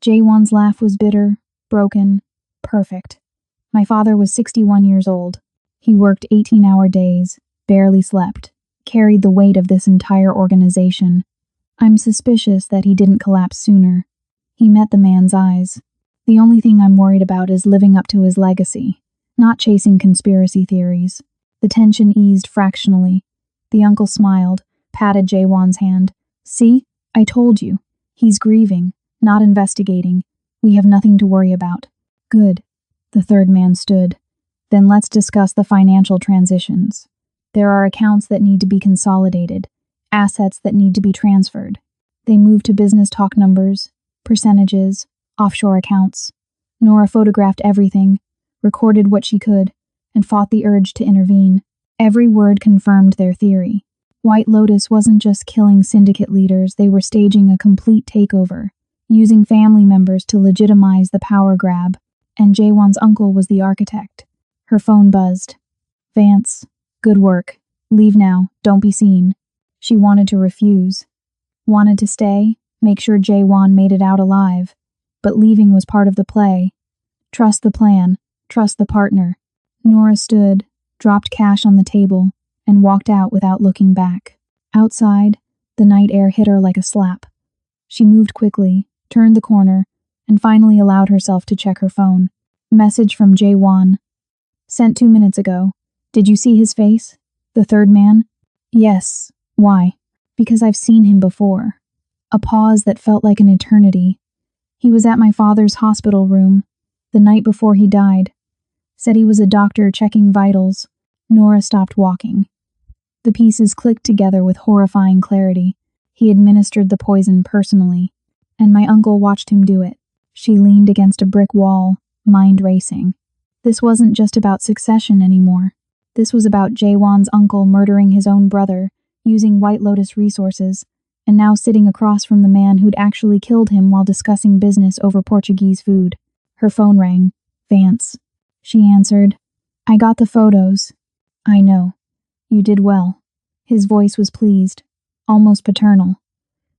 Jaewon's laugh was bitter, broken, perfect. My father was 61 years old. He worked 18-hour days, barely slept, carried the weight of this entire organization. I'm suspicious that he didn't collapse sooner. He met the man's eyes. The only thing I'm worried about is living up to his legacy, not chasing conspiracy theories. The tension eased fractionally. The uncle smiled, patted Jaewon's hand. See? I told you. He's grieving, not investigating. We have nothing to worry about. Good. The third man stood. Then let's discuss the financial transitions. There are accounts that need to be consolidated, assets that need to be transferred. They moved to business talk numbers, percentages, offshore accounts. Nora photographed everything, recorded what she could, and fought the urge to intervene. Every word confirmed their theory. White Lotus wasn't just killing syndicate leaders, they were staging a complete takeover, using family members to legitimize the power grab, and Jaewon's uncle was the architect. Her phone buzzed. Vance, good work. Leave now, don't be seen. She wanted to refuse. Wanted to stay, make sure Jaewon made it out alive. But leaving was part of the play. Trust the plan, trust the partner. Nora stood, dropped cash on the table, and walked out without looking back. Outside, the night air hit her like a slap. She moved quickly, turned the corner, and finally allowed herself to check her phone. Message from Jaewon. Sent 2 minutes ago. Did you see his face? The third man? Yes. Why? Because I've seen him before. A pause that felt like an eternity. He was at my father's hospital room, the night before he died. Said he was a doctor checking vitals. Nora stopped walking. The pieces clicked together with horrifying clarity. He administered the poison personally, and my uncle watched him do it. She leaned against a brick wall, mind racing. This wasn't just about succession anymore. This was about Jaewon's uncle murdering his own brother, using White Lotus resources, and now sitting across from the man who'd actually killed him while discussing business over Portuguese food. Her phone rang. Vance. She answered. I got the photos. I know. You did well. His voice was pleased, almost paternal.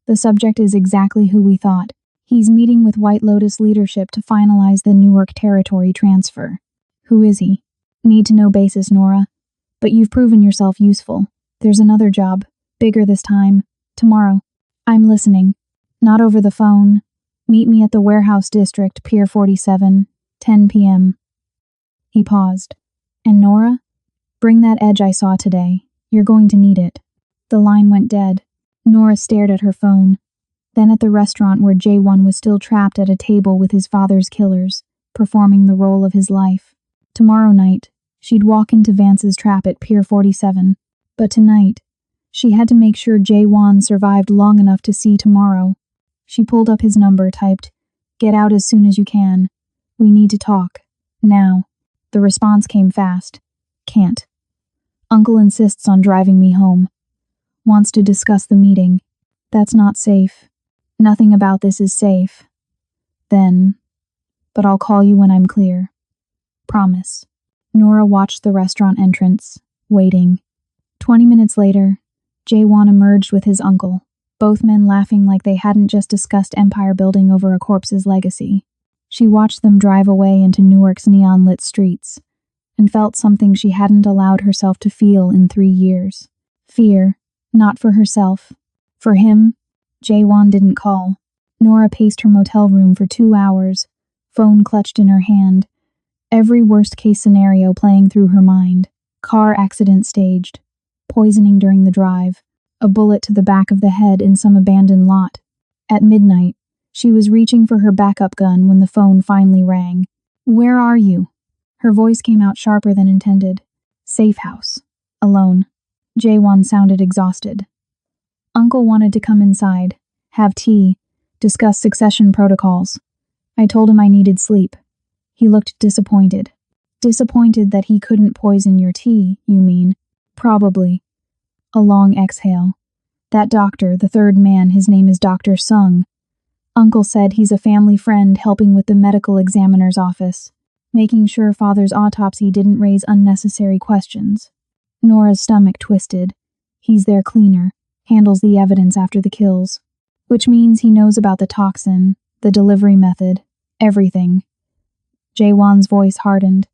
The subject is exactly who we thought. He's meeting with White Lotus leadership to finalize the Newark territory transfer. Who is he? Need to know basis, Nora. But you've proven yourself useful. There's another job, bigger this time, tomorrow. I'm listening. Not over the phone. Meet me at the Warehouse District, Pier 47, 10 p.m. He paused. And Nora? Bring that edge I saw today. You're going to need it. The line went dead. Nora stared at her phone. Then at the restaurant where Jaewon was still trapped at a table with his father's killers, performing the role of his life. Tomorrow night, she'd walk into Vance's trap at Pier 47. But tonight, she had to make sure Jaewon survived long enough to see tomorrow. She pulled up his number, typed, "Get out as soon as you can. We need to talk. Now." The response came fast. "Can't. Uncle insists on driving me home. Wants to discuss the meeting. That's not safe. Nothing about this is safe. Then, but I'll call you when I'm clear. Promise." Nora watched the restaurant entrance, waiting. 20 minutes later, Jaewon emerged with his uncle, both men laughing like they hadn't just discussed empire building over a corpse's legacy. She watched them drive away into Newark's neon-lit streets, and felt something she hadn't allowed herself to feel in 3 years. Fear, not for herself. For him, Jaewon didn't call. Nora paced her motel room for 2 hours, phone clutched in her hand, every worst-case scenario playing through her mind. Car accident staged, poisoning during the drive, a bullet to the back of the head in some abandoned lot. At midnight, she was reaching for her backup gun when the phone finally rang. "Where are you?" Her voice came out sharper than intended. "Safe house. Alone." Jaewon sounded exhausted. "Uncle wanted to come inside, have tea, discuss succession protocols. I told him I needed sleep." He looked disappointed. "Disappointed that he couldn't poison your tea, you mean?" "Probably." A long exhale. "That doctor, the third man, his name is Dr. Sung. Uncle said he's a family friend helping with the medical examiner's office, making sure father's autopsy didn't raise unnecessary questions." Nora's stomach twisted. "He's their cleaner, handles the evidence after the kills. Which means he knows about the toxin, the delivery method, everything. Jaewon's voice hardened,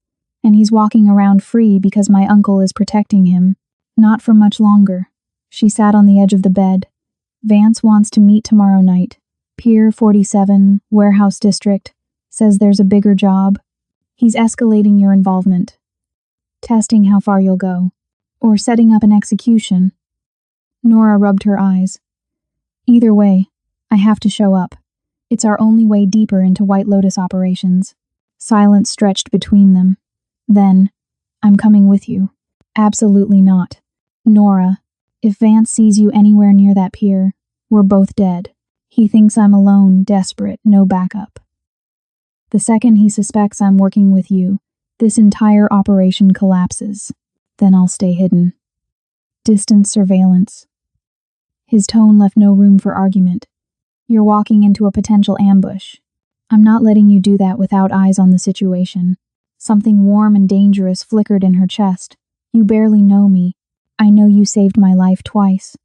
and he's walking around free because my uncle is protecting him. Not for much longer. She sat on the edge of the bed. Vance wants to meet tomorrow night. Pier 47, Warehouse District, says there's a bigger job. He's escalating your involvement. Testing how far you'll go. Or setting up an execution. Nora rubbed her eyes. Either way, I have to show up. It's our only way deeper into White Lotus operations. Silence stretched between them. Then, I'm coming with you. Absolutely not. Nora, if Vance sees you anywhere near that pier, we're both dead. He thinks I'm alone, desperate, no backup. The second he suspects I'm working with you, this entire operation collapses. Then I'll stay hidden. Distant surveillance. His tone left no room for argument. You're walking into a potential ambush. I'm not letting you do that without eyes on the situation. Something warm and dangerous flickered in her chest. You barely know me. I know you saved my life twice.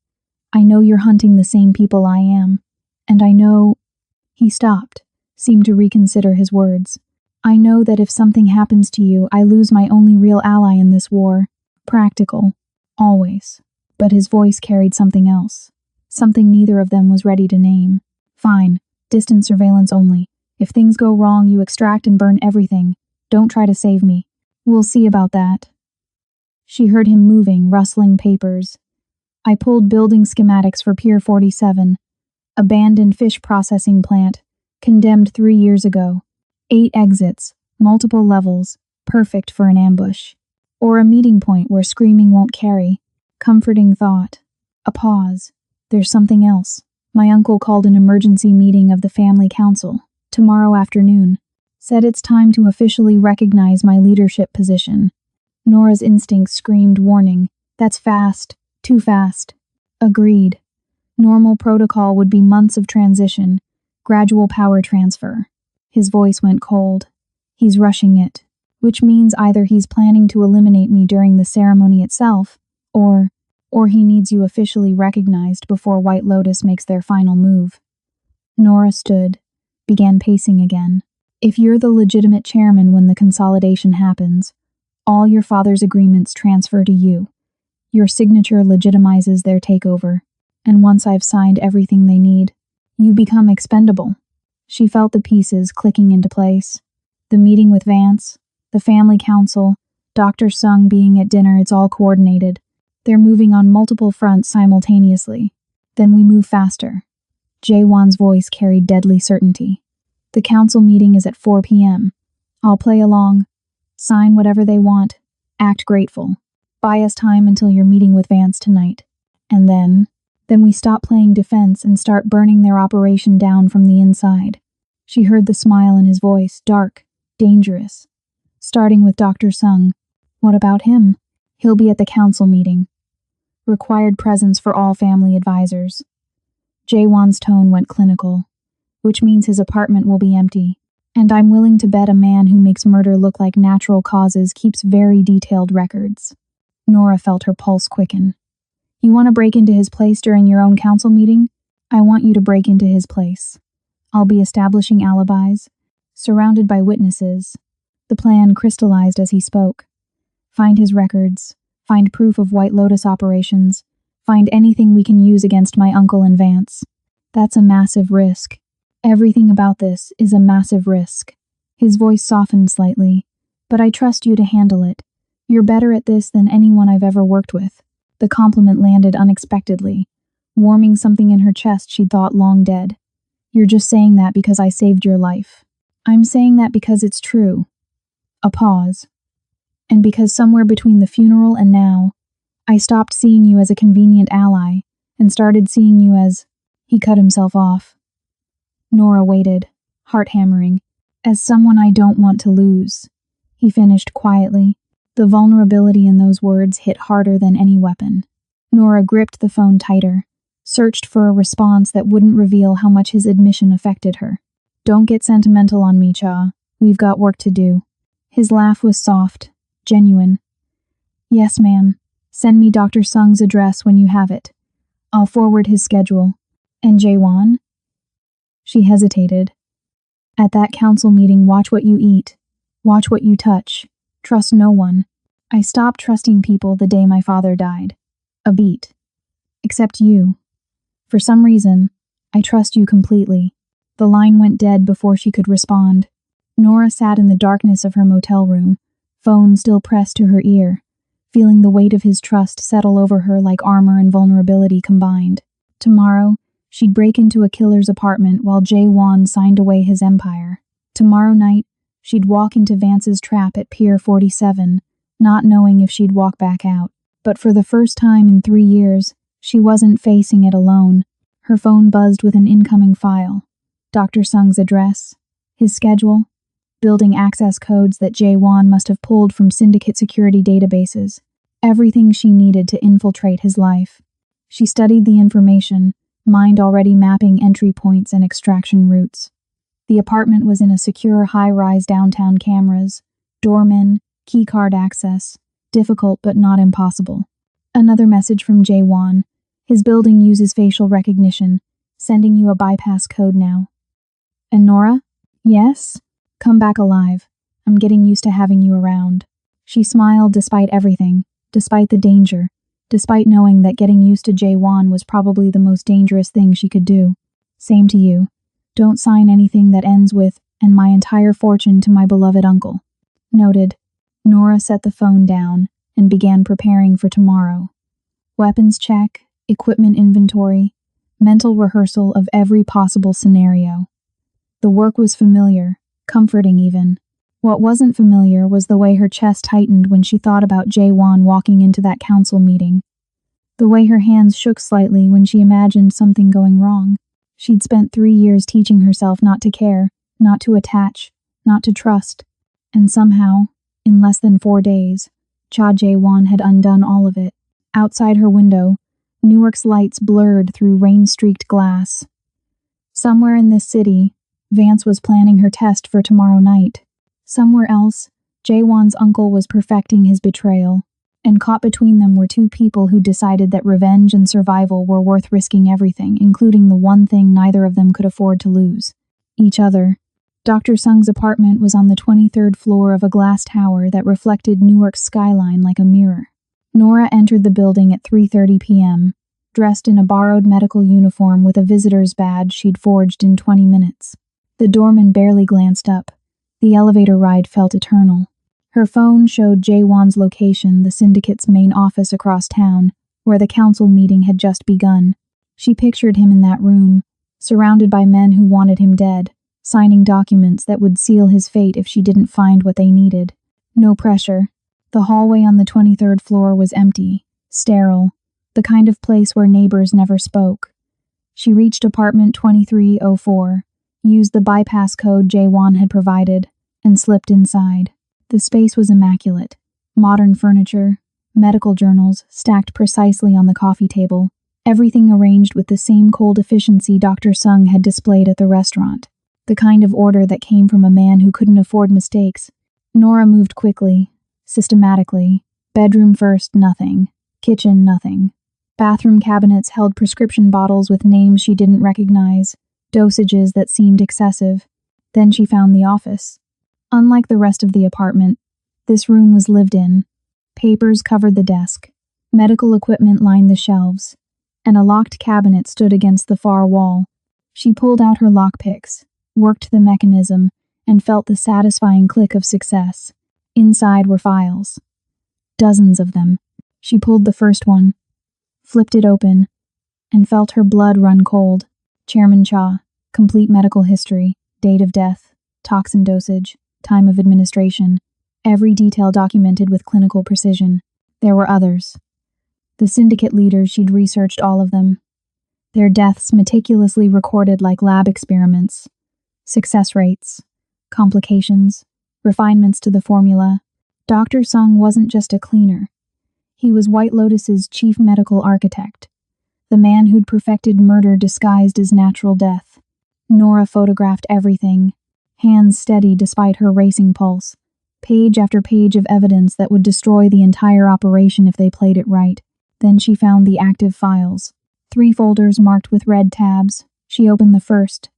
I know you're hunting the same people I am. And I know... He stopped, seemed to reconsider his words. I know that if something happens to you, I lose my only real ally in this war. Practical. Always. But his voice carried something else. Something neither of them was ready to name. Fine. Distant surveillance only. If things go wrong, you extract and burn everything. Don't try to save me. We'll see about that. She heard him moving, rustling papers. I pulled building schematics for Pier 47. Abandoned fish processing plant. Condemned 3 years ago. 8 exits. Multiple levels. Perfect for an ambush. Or a meeting point where screaming won't carry. Comforting thought. A pause. There's something else. My uncle called an emergency meeting of the family council. Tomorrow afternoon. Said it's time to officially recognize my leadership position. Nora's instincts screamed warning. That's fast. Too fast. Agreed. Normal protocol would be months of transition. Gradual power transfer. His voice went cold. He's rushing it. Which means either he's planning to eliminate me during the ceremony itself, or he needs you officially recognized before White Lotus makes their final move. Nora stood, began pacing again. If you're the legitimate chairman when the consolidation happens, all your father's agreements transfer to you. Your signature legitimizes their takeover, and once I've signed everything they need, you become expendable. She felt the pieces clicking into place. The meeting with Vance, the family council, Dr. Sung being at dinner, it's all coordinated. They're moving on multiple fronts simultaneously. Then we move faster. Jaewon's voice carried deadly certainty. The council meeting is at 4 p.m. I'll play along. Sign whatever they want. Act grateful. Buy us time until your meeting with Vance tonight. And then we stop playing defense and start burning their operation down from the inside. She heard the smile in his voice, dark, dangerous. Starting with Dr. Sung. What about him? He'll be at the council meeting. Required presence for all family advisors. Jaewon's tone went clinical, which means his apartment will be empty, and I'm willing to bet a man who makes murder look like natural causes keeps very detailed records. Nora felt her pulse quicken. You want to break into his place during your own council meeting? I want you to break into his place. I'll be establishing alibis, surrounded by witnesses. The plan crystallized as he spoke. Find his records. Find proof of White Lotus operations. Find anything we can use against my uncle and Vance. That's a massive risk. Everything about this is a massive risk. His voice softened slightly. But I trust you to handle it. You're better at this than anyone I've ever worked with. The compliment landed unexpectedly, warming something in her chest she'd thought long dead. You're just saying that because I saved your life. I'm saying that because it's true. A pause. And because somewhere between the funeral and now, I stopped seeing you as a convenient ally and started seeing you as... He cut himself off. Nora waited, heart hammering, as someone I don't want to lose. He finished quietly. The vulnerability in those words hit harder than any weapon. Nora gripped the phone tighter, searched for a response that wouldn't reveal how much his admission affected her. Don't get sentimental on me, Cha. We've got work to do. His laugh was soft, genuine. Yes, ma'am. Send me Dr. Sung's address when you have it. I'll forward his schedule. And Jaewon? She hesitated, At that council meeting, watch what you eat. Watch what you touch. Trust no one. I stopped trusting people the day my father died. A beat. Except you. For some reason, I trust you completely. The line went dead before she could respond. Nora sat in the darkness of her motel room, phone still pressed to her ear, feeling the weight of his trust settle over her like armor and vulnerability combined. Tomorrow, she'd break into a killer's apartment while Jay Wan signed away his empire. Tomorrow night, she'd walk into Vance's trap at Pier 47, not knowing if she'd walk back out. But for the first time in 3 years, she wasn't facing it alone. Her phone buzzed with an incoming file. Dr. Sung's address, his schedule, building access codes that Jay Wan must have pulled from syndicate security databases. Everything she needed to infiltrate his life. She studied the information, mind already mapping entry points and extraction routes. The apartment was in a secure high-rise downtown, cameras, doormen, keycard access, difficult but not impossible. Another message from Jay Wan. His building uses facial recognition, sending you a bypass code now. And Nora? Yes? Come back alive. I'm getting used to having you around. She smiled despite everything, despite the danger, despite knowing that getting used to Jay Wan was probably the most dangerous thing she could do. Same to you. Don't sign anything that ends with, "and my entire fortune to my beloved uncle." Noted. Nora set the phone down and began preparing for tomorrow. Weapons check, equipment inventory, mental rehearsal of every possible scenario. The work was familiar, comforting even. What wasn't familiar was the way her chest tightened when she thought about Jay Wan walking into that council meeting. The way her hands shook slightly when she imagined something going wrong. She'd spent 3 years teaching herself not to care, not to attach, not to trust. And somehow, in less than 4 days, Jay Wan had undone all of it. Outside her window, Newark's lights blurred through rain-streaked glass. Somewhere in this city, Vance was planning her test for tomorrow night. Somewhere else, Jay Wan's uncle was perfecting his betrayal, and caught between them were 2 people who decided that revenge and survival were worth risking everything, including the one thing neither of them could afford to lose: each other. Dr. Sung's apartment was on the 23rd floor of a glass tower that reflected Newark's skyline like a mirror. Nora entered the building at 3:30 p.m., dressed in a borrowed medical uniform with a visitor's badge she'd forged in 20 minutes. The doorman barely glanced up. The elevator ride felt eternal. Her phone showed Jay Wan's location, the syndicate's main office across town, where the council meeting had just begun. She pictured him in that room, surrounded by men who wanted him dead, signing documents that would seal his fate if she didn't find what they needed. No pressure. The hallway on the 23rd floor was empty, sterile, the kind of place where neighbors never spoke. She reached apartment 2304, used the bypass code Jay Wan had provided, and slipped inside. The space was immaculate. Modern furniture, medical journals stacked precisely on the coffee table, everything arranged with the same cold efficiency Dr. Sung had displayed at the restaurant. The kind of order that came from a man who couldn't afford mistakes. Nora moved quickly, systematically. Bedroom first, nothing. Kitchen, nothing. Bathroom cabinets held prescription bottles with names she didn't recognize, dosages that seemed excessive. Then she found the office. Unlike the rest of the apartment, this room was lived in. Papers covered the desk. Medical equipment lined the shelves, and a locked cabinet stood against the far wall. She pulled out her lockpicks, worked the mechanism, and felt the satisfying click of success. Inside were files. Dozens of them. She pulled the first one, flipped it open, and felt her blood run cold. Chairman Cha, complete medical history, date of death, toxin dosage, time of administration, every detail documented with clinical precision. There were others. The syndicate leaders, she'd researched all of them. Their deaths meticulously recorded like lab experiments. Success rates, complications, refinements to the formula. Dr. Sung wasn't just a cleaner. He was White Lotus's chief medical architect, the man who'd perfected murder disguised as natural death. Nora photographed everything, hands steady despite her racing pulse, page after page of evidence that would destroy the entire operation if they played it right. Then she found the active files. 3 folders marked with red tabs. She opened the first.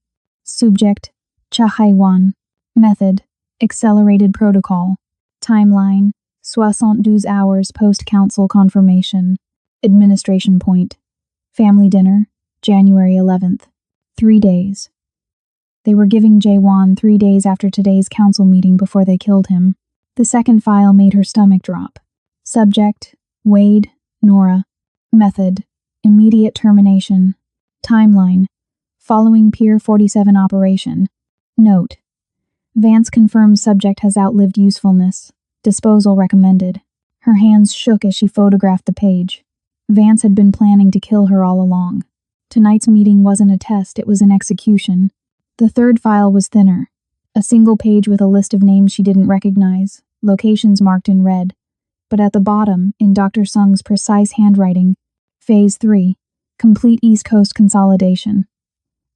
Subject, Chahaiwan. Method: accelerated protocol. Timeline: 72 hours post-council confirmation. Administration point: family dinner, January 11th. 3 days. They were giving Jae-won 3 days after today's council meeting before they killed him. The second file made her stomach drop. Subject: Wade, Nora. Method: immediate termination. Timeline: following Pier 47 operation. Note: Vance confirms subject has outlived usefulness. Disposal recommended. Her hands shook as she photographed the page. Vance had been planning to kill her all along. Tonight's meeting wasn't a test, it was an execution. The third file was thinner. A single page with a list of names she didn't recognize, locations marked in red. But at the bottom, in Dr. Sung's precise handwriting, Phase 3, complete East Coast consolidation.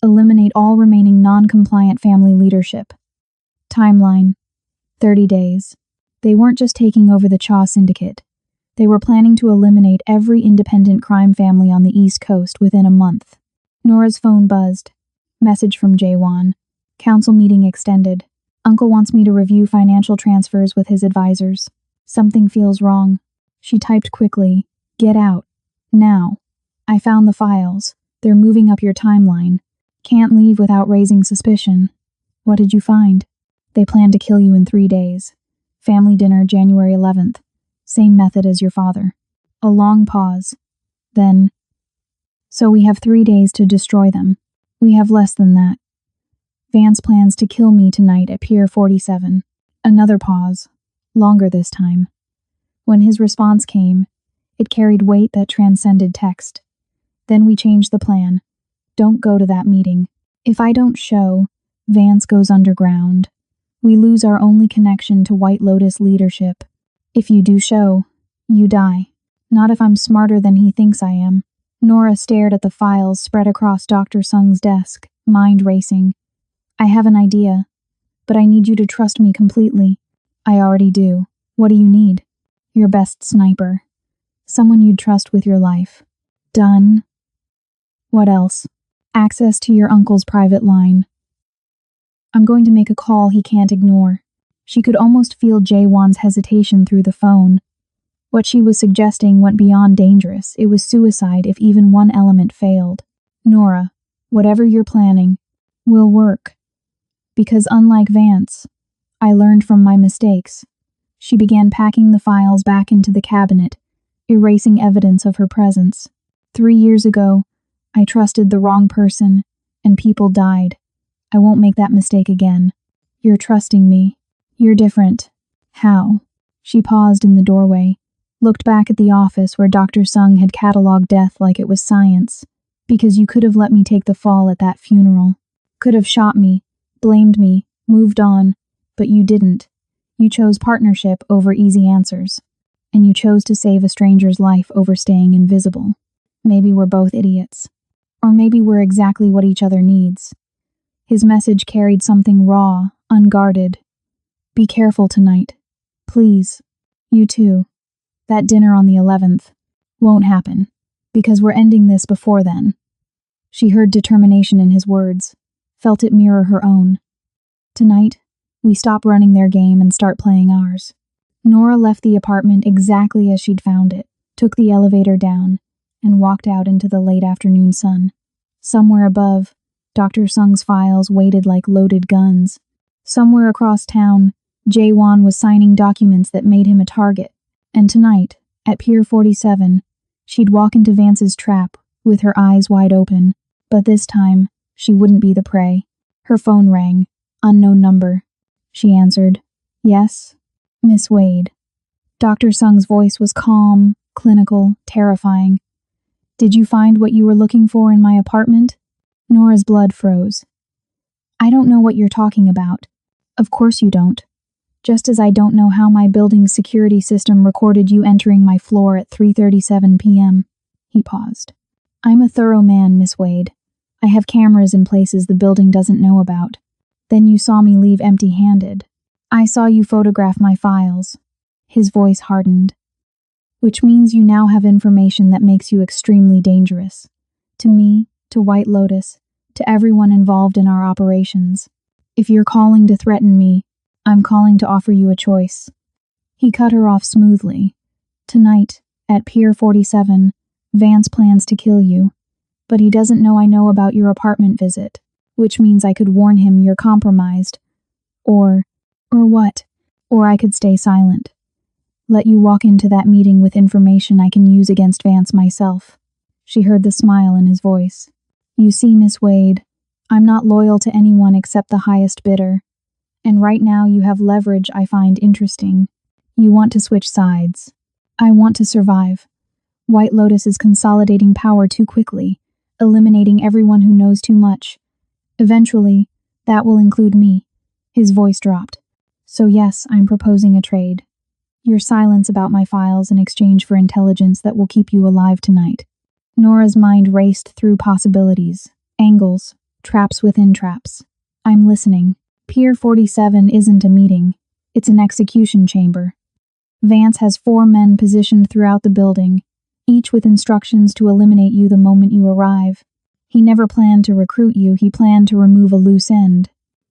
Eliminate all remaining non-compliant family leadership. Timeline: 30 days. They weren't just taking over the Cha Syndicate. They were planning to eliminate every independent crime family on the East Coast within a month. Nora's phone buzzed. Message from Jae-won. Council meeting extended. Uncle wants me to review financial transfers with his advisors. Something feels wrong. She typed quickly. Get out. Now. I found the files. They're moving up your timeline. Can't leave without raising suspicion. What did you find? They plan to kill you in 3 days. Family dinner, January 11th. Same method as your father. A long pause. Then, so we have 3 days to destroy them. We have less than that. Vance plans to kill me tonight at Pier 47. Another pause. Longer this time. When his response came, it carried weight that transcended text. Then we changed the plan. Don't go to that meeting. If I don't show, Vance goes underground. We lose our only connection to White Lotus leadership. If you do show, you die. Not if I'm smarter than he thinks I am. Nora stared at the files spread across Dr. Sung's desk, mind racing. I have an idea, but I need you to trust me completely. I already do. What do you need? Your best sniper. Someone you'd trust with your life. Done. What else? Access to your uncle's private line. I'm going to make a call he can't ignore. She could almost feel Jae-won's hesitation through the phone. What she was suggesting went beyond dangerous. It was suicide if even one element failed. Nora, whatever you're planning, will work. Because unlike Vance, I learned from my mistakes. She began packing the files back into the cabinet, erasing evidence of her presence. 3 years ago, I trusted the wrong person, and people died. I won't make that mistake again. You're trusting me. You're different. How? She paused in the doorway, looked back at the office where Dr. Sung had cataloged death like it was science. Because you could have let me take the fall at that funeral. Could have shot me, blamed me, moved on, but you didn't. You chose partnership over easy answers. And you chose to save a stranger's life over staying invisible. Maybe we're both idiots. Or maybe we're exactly what each other needs. His message carried something raw, unguarded. Be careful tonight. Please. You too. That dinner on the 11th won't happen, because we're ending this before then. She heard determination in his words, felt it mirror her own. Tonight, we stop running their game and start playing ours. Nora left the apartment exactly as she'd found it, took the elevator down, and walked out into the late afternoon sun. Somewhere above, Dr. Sung's files waited like loaded guns. Somewhere across town, Jae-won was signing documents that made him a target. And tonight, at Pier 47, she'd walk into Vance's trap with her eyes wide open. But this time, she wouldn't be the prey. Her phone rang. Unknown number. She answered. Yes? Miss Wade. Dr. Sung's voice was calm, clinical, terrifying. Did you find what you were looking for in my apartment? Nora's blood froze. I don't know what you're talking about. Of course you don't. Just as I don't know how my building's security system recorded you entering my floor at 3:37 p.m. He paused. I'm a thorough man, Miss Wade. I have cameras in places the building doesn't know about. Then you saw me leave empty-handed. I saw you photograph my files. His voice hardened. Which means you now have information that makes you extremely dangerous. To me, to White Lotus, to everyone involved in our operations. If you're calling to threaten me, I'm calling to offer you a choice." He cut her off smoothly. "Tonight, at Pier 47, Vance plans to kill you. But he doesn't know I know about your apartment visit, which means I could warn him you're compromised. Or what? Or I could stay silent. Let you walk into that meeting with information I can use against Vance myself." She heard the smile in his voice. "You see, Miss Wade, I'm not loyal to anyone except the highest bidder. And right now you have leverage I find interesting. You want to switch sides. I want to survive. White Lotus is consolidating power too quickly, eliminating everyone who knows too much. Eventually, that will include me." His voice dropped. "So yes, I'm proposing a trade. Your silence about my files in exchange for intelligence that will keep you alive tonight." Nora's mind raced through possibilities, angles, traps within traps. "I'm listening. Pier 47 isn't a meeting. It's an execution chamber. Vance has 4 men positioned throughout the building, each with instructions to eliminate you the moment you arrive. He never planned to recruit you, he planned to remove a loose end.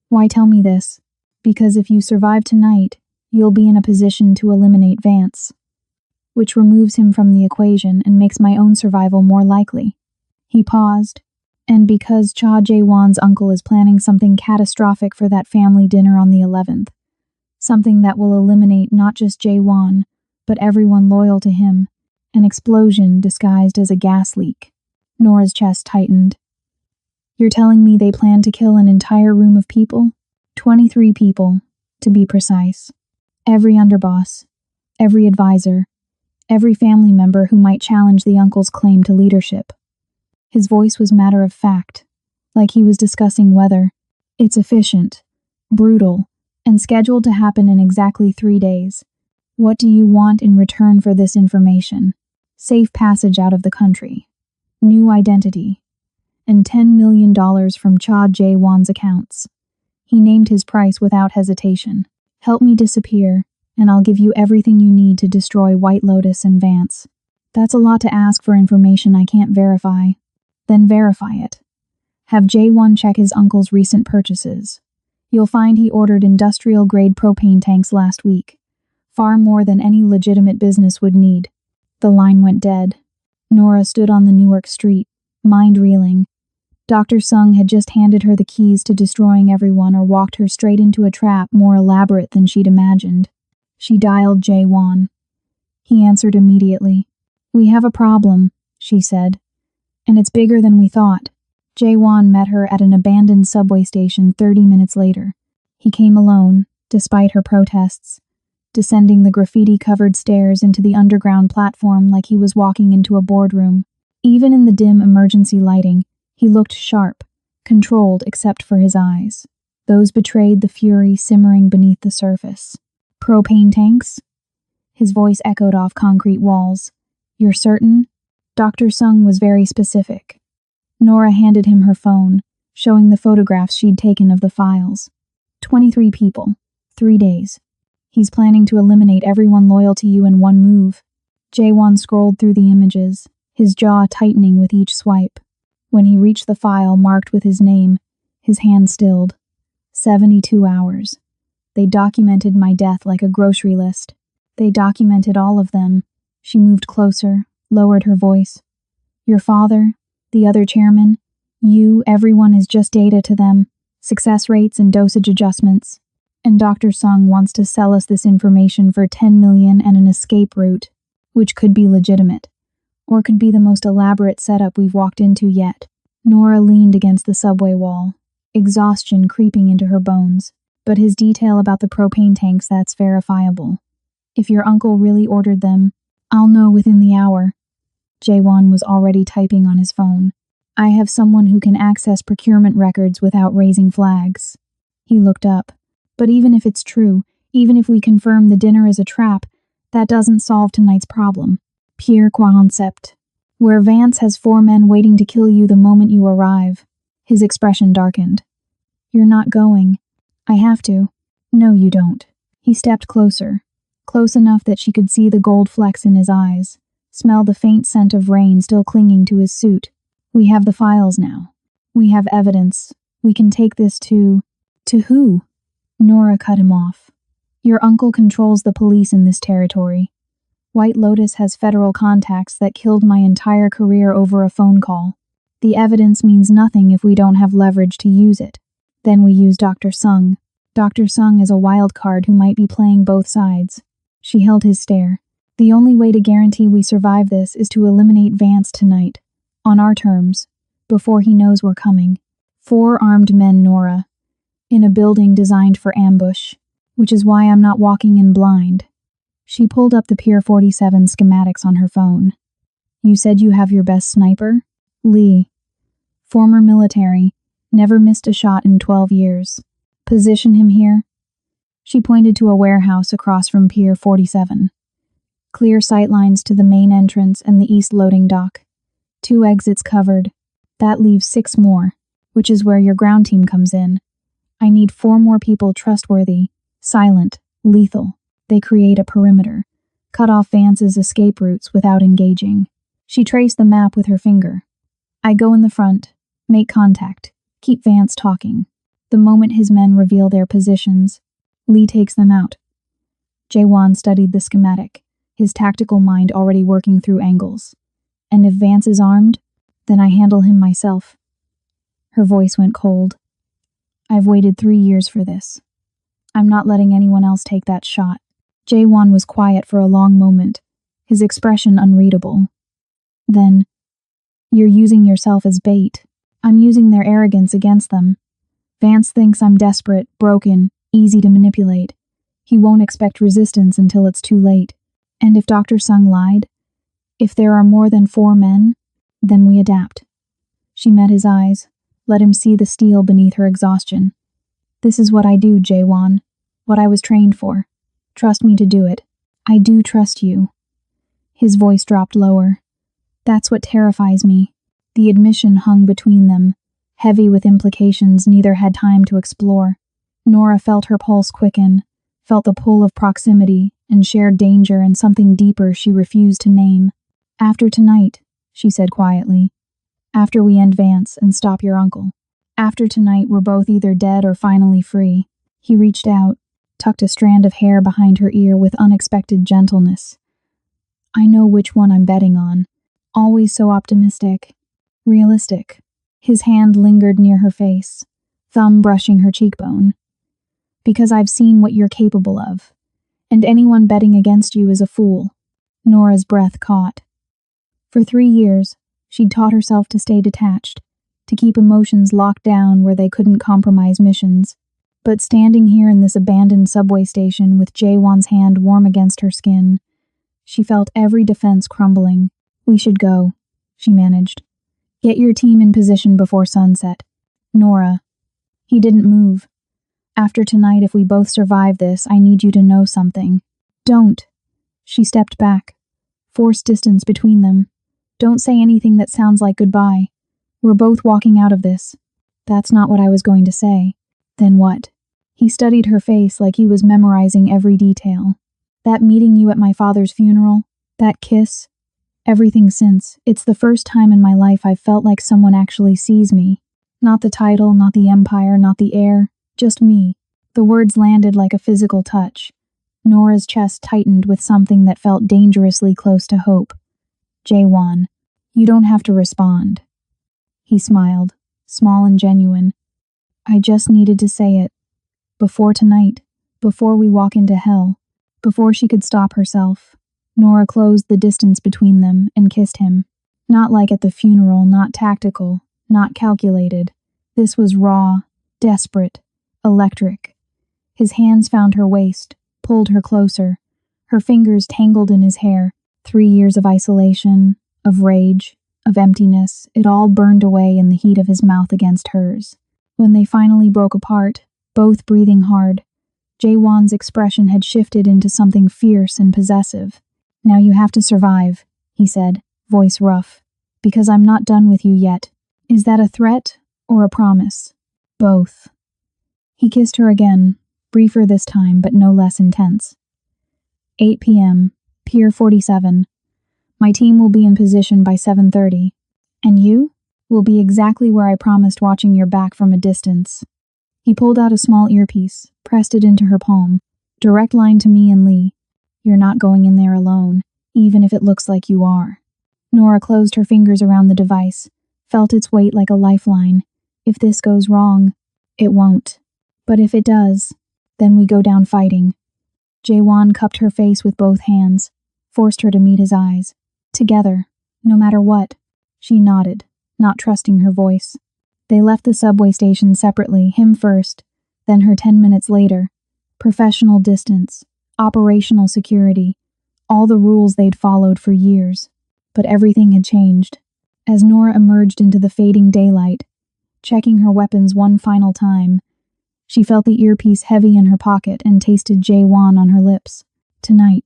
Why tell me this? Because if you survive tonight, you'll be in a position to eliminate Vance, which removes him from the equation and makes my own survival more likely." He paused. "And because Cha Jae-won's uncle is planning something catastrophic for that family dinner on the 11th. Something that will eliminate not just Jae-won, but everyone loyal to him. An explosion disguised as a gas leak." Nora's chest tightened. "You're telling me they plan to kill an entire room of people? 23 people, to be precise. Every underboss, every advisor, every family member who might challenge the uncle's claim to leadership." His voice was matter of fact, like he was discussing weather. "It's efficient, brutal, and scheduled to happen in exactly 3 days. What do you want in return for this information? Safe passage out of the country, new identity, and $10 million from Cha Jae-won's accounts." He named his price without hesitation. "Help me disappear, and I'll give you everything you need to destroy White Lotus and Vance." "That's a lot to ask for information I can't verify." "Then verify it. Have Jae-won check his uncle's recent purchases. You'll find he ordered industrial-grade propane tanks last week, far more than any legitimate business would need." The line went dead. Nora stood on the Newark street, mind reeling. Dr. Sung had just handed her the keys to destroying everyone or walked her straight into a trap more elaborate than she'd imagined. She dialed Jae-won. He answered immediately. "We have a problem," she said. "And it's bigger than we thought." Jae-won met her at an abandoned subway station 30 minutes later. He came alone, despite her protests, descending the graffiti-covered stairs into the underground platform like he was walking into a boardroom. Even in the dim emergency lighting, he looked sharp, controlled except for his eyes. Those betrayed the fury simmering beneath the surface. "Propane tanks?" His voice echoed off concrete walls. "You're certain?" Dr. Sung was very specific. Nora handed him her phone, showing the photographs she'd taken of the files. 23 people, 3 days. He's planning to eliminate everyone loyal to you in one move. Jae-won scrolled through the images, his jaw tightening with each swipe. When he reached the file marked with his name, his hand stilled. 72 hours. They documented my death like a grocery list. They documented all of them. She moved closer, lowered her voice. "Your father, the other chairman, you, everyone is just data to them. Success rates and dosage adjustments. And Dr. Sung wants to sell us this information for 10 million and an escape route, which could be legitimate, or could be the most elaborate setup we've walked into yet." Nora leaned against the subway wall, exhaustion creeping into her bones. "But his detail about the propane tanks, that's verifiable. If your uncle really ordered them, I'll know within the hour." Jae-won was already typing on his phone. "I have someone who can access procurement records without raising flags." He looked up. "But even if it's true, even if we confirm the dinner is a trap, that doesn't solve tonight's problem. Pure concept. Where Vance has 4 men waiting to kill you the moment you arrive." His expression darkened. "You're not going." "I have to." "No, you don't." He stepped closer, close enough that she could see the gold flecks in his eyes, smell the faint scent of rain still clinging to his suit. "We have the files now. We have evidence. We can take this to To who? Nora cut him off. Your uncle controls the police in this territory. White Lotus has federal contacts that killed my entire career over a phone call. The evidence means nothing if we don't have leverage to use it. Then we use Dr. Sung. Dr. Sung is a wild card who might be playing both sides. She held his stare. The only way to guarantee we survive this is to eliminate Vance tonight. On our terms. Before he knows we're coming. 4 armed men, Nora. In a building designed for ambush. Which is why I'm not walking in blind. She pulled up the Pier 47 schematics on her phone. You said you have your best sniper? Lee. Former military. Never missed a shot in 12 years. Position him here. She pointed to a warehouse across from Pier 47. Clear sightlines to the main entrance and the east loading dock. 2 exits covered. That leaves 6 more, which is where your ground team comes in. I need 4 more people trustworthy, silent, lethal. They create a perimeter. Cut off Vance's escape routes without engaging. She traced the map with her finger. I go in the front. Make contact. Keep Vance talking. The moment his men reveal their positions, Lee takes them out. Jaewon studied the schematic, his tactical mind already working through angles. And if Vance is armed, then I handle him myself. Her voice went cold. I've waited 3 years for this. I'm not letting anyone else take that shot. Jaewon was quiet for a long moment, his expression unreadable. Then, you're using yourself as bait. I'm using their arrogance against them. Vance thinks I'm desperate, broken, easy to manipulate. He won't expect resistance until it's too late. And if Dr. Sung lied, if there are more than 4 men, then we adapt. She met his eyes, let him see the steel beneath her exhaustion. This is what I do, Jaewon. What I was trained for. Trust me to do it. I do trust you. His voice dropped lower. That's what terrifies me. The admission hung between them, heavy with implications neither had time to explore. Nora felt her pulse quicken, felt the pull of proximity, and shared danger and something deeper she refused to name. After tonight, she said quietly. After we end Vance and stop your uncle. After tonight, we're both either dead or finally free. He reached out, tucked a strand of hair behind her ear with unexpected gentleness. I know which one I'm betting on. Always so optimistic. Realistic. His hand lingered near her face, thumb brushing her cheekbone. Because I've seen what you're capable of. And anyone betting against you is a fool. Nora's breath caught. For 3 years, she'd taught herself to stay detached, to keep emotions locked down where they couldn't compromise missions. But standing here in this abandoned subway station with Jaewon's hand warm against her skin, she felt every defense crumbling. We should go, she managed. Get your team in position before sunset. Nora. He didn't move. After tonight, if we both survive this, I need you to know something. Don't. She stepped back, forced distance between them. Don't say anything that sounds like goodbye. We're both walking out of this. That's not what I was going to say. Then what? He studied her face like he was memorizing every detail. That meeting you at my father's funeral, that kiss, everything since. It's the first time in my life I've felt like someone actually sees me. Not the title, not the empire, not the heir, just me. The words landed like a physical touch. Nora's chest tightened with something that felt dangerously close to hope. Jaewon, you don't have to respond. He smiled, small and genuine. I just needed to say it. Before tonight, before we walk into hell, before she could stop herself. Nora closed the distance between them and kissed him. Not like at the funeral, not tactical, not calculated. This was raw, desperate, electric. His hands found her waist, pulled her closer. Her fingers tangled in his hair. 3 years of isolation, of rage, of emptiness, it all burned away in the heat of his mouth against hers. When they finally broke apart, both breathing hard, Jaewon's expression had shifted into something fierce and possessive. Now you have to survive, he said, voice rough, because I'm not done with you yet. Is that a threat or a promise? Both. He kissed her again, briefer this time but no less intense. 8 p.m., Pier 47. My team will be in position by 7:30. And you will be exactly where I promised, watching your back from a distance. He pulled out a small earpiece, pressed it into her palm. Direct line to me and Lee. You're not going in there alone, even if it looks like you are. Nora closed her fingers around the device, felt its weight like a lifeline. If this goes wrong, it won't. But if it does, then we go down fighting. Jaewon cupped her face with both hands, forced her to meet his eyes. Together, no matter what. She nodded, not trusting her voice. They left the subway station separately, him first, then her 10 minutes later. Professional distance, operational security, all the rules they'd followed for years. But everything had changed. As Nora emerged into the fading daylight, checking her weapons one final time, she felt the earpiece heavy in her pocket and tasted Jaewon on her lips. Tonight,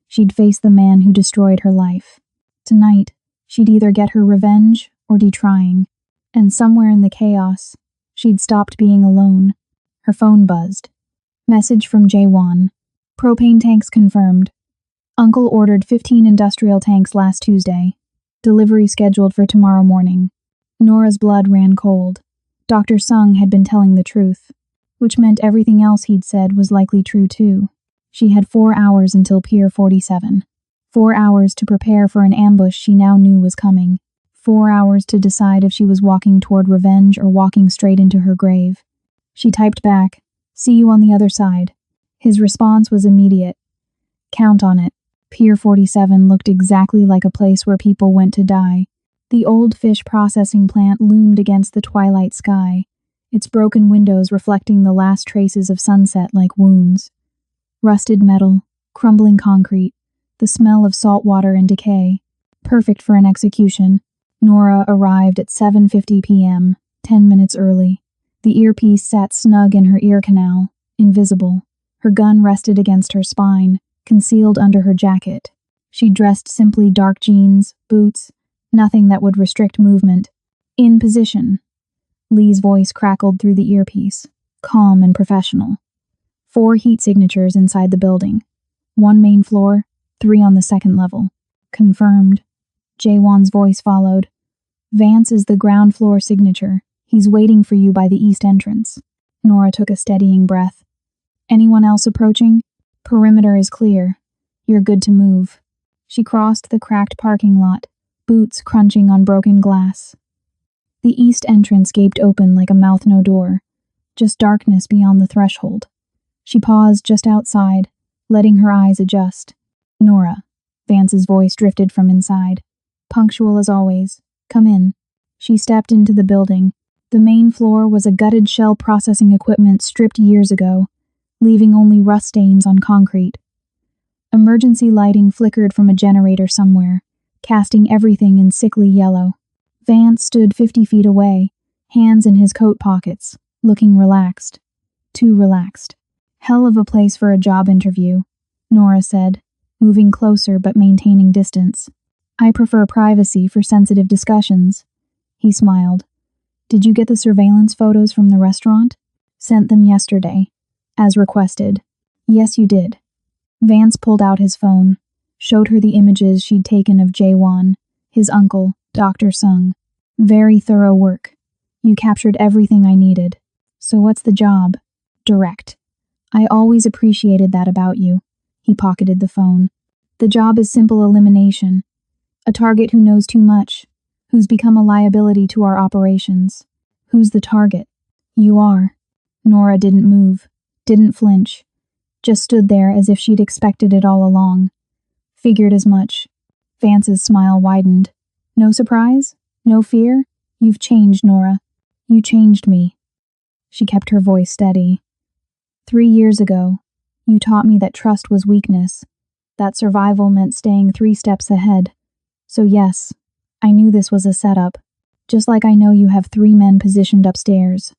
she'd face the man who destroyed her life. Tonight, she'd either get her revenge or die trying. And somewhere in the chaos, she'd stopped being alone. Her phone buzzed. Message from Jaewon. Propane tanks confirmed. Uncle ordered 15 industrial tanks last Tuesday. Delivery scheduled for tomorrow morning. Nora's blood ran cold. Dr. Sung had been telling the truth, which meant everything else he'd said was likely true too. She had 4 hours until Pier 47. 4 hours to prepare for an ambush she now knew was coming. 4 hours to decide if she was walking toward revenge or walking straight into her grave. She typed back, "See you on the other side." His response was immediate. "Count on it." Pier 47 looked exactly like a place where people went to die. The old fish processing plant loomed against the twilight sky, its broken windows reflecting the last traces of sunset like wounds. Rusted metal, crumbling concrete, the smell of salt water and decay. Perfect for an execution. Nora arrived at 7:50 p.m., 10 minutes early. The earpiece sat snug in her ear canal, invisible. Her gun rested against her spine, concealed under her jacket. She dressed simply dark jeans, boots, nothing that would restrict movement. In position. Lee's voice crackled through the earpiece, calm and professional. 4 heat signatures inside the building. 1 main floor, 3 on the second level. Confirmed. Jaewon's voice followed. Vance is the ground floor signature. He's waiting for you by the east entrance. Nora took a steadying breath. Anyone else approaching? Perimeter is clear. You're good to move. She crossed the cracked parking lot, boots crunching on broken glass. The east entrance gaped open like a mouth no door, just darkness beyond the threshold. She paused just outside, letting her eyes adjust. Nora. Vance's voice drifted from inside. Punctual as always. Come in. She stepped into the building. The main floor was a gutted shell processing equipment stripped years ago, leaving only rust stains on concrete. Emergency lighting flickered from a generator somewhere, casting everything in sickly yellow. Vance stood 50 feet away, hands in his coat pockets, looking relaxed. Too relaxed. Hell of a place for a job interview, Nora said, moving closer but maintaining distance. I prefer privacy for sensitive discussions. He smiled. Did you get the surveillance photos from the restaurant? Sent them yesterday. As requested. Yes, you did. Vance pulled out his phone, showed her the images she'd taken of Jaewon, his uncle, Dr. Sung. Very thorough work. You captured everything I needed. So what's the job? Direct. I always appreciated that about you. He pocketed the phone. The job is simple elimination. A target who knows too much, who's become a liability to our operations. Who's the target? You are. Nora didn't move, didn't flinch, just stood there as if she'd expected it all along. Figured as much. Vance's smile widened. No surprise? No fear? You've changed, Nora. You changed me. She kept her voice steady. 3 years ago, you taught me that trust was weakness, that survival meant staying 3 steps ahead. So yes, I knew this was a setup, just like I know you have 3 men positioned upstairs,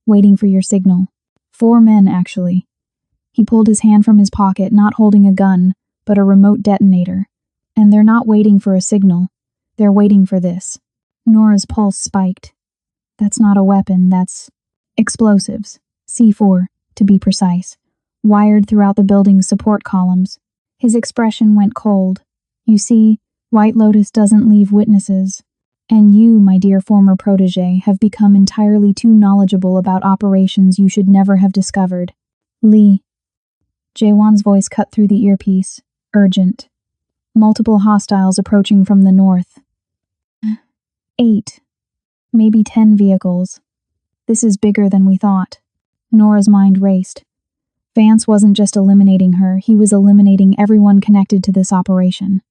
waiting for your signal. 4 men, actually. He pulled his hand from his pocket, not holding a gun, but a remote detonator. And they're not waiting for a signal. They're waiting for this. Nora's pulse spiked. That's not a weapon, that's explosives. C4, to be precise, wired throughout the building's support columns. His expression went cold. You see, White Lotus doesn't leave witnesses. And you, my dear former protege, have become entirely too knowledgeable about operations you should never have discovered. Lee. Jaewon's voice cut through the earpiece. Urgent. Multiple hostiles approaching from the north. 8. Maybe 10 vehicles. This is bigger than we thought. Nora's mind raced. Vance wasn't just eliminating her, he was eliminating everyone connected to this operation.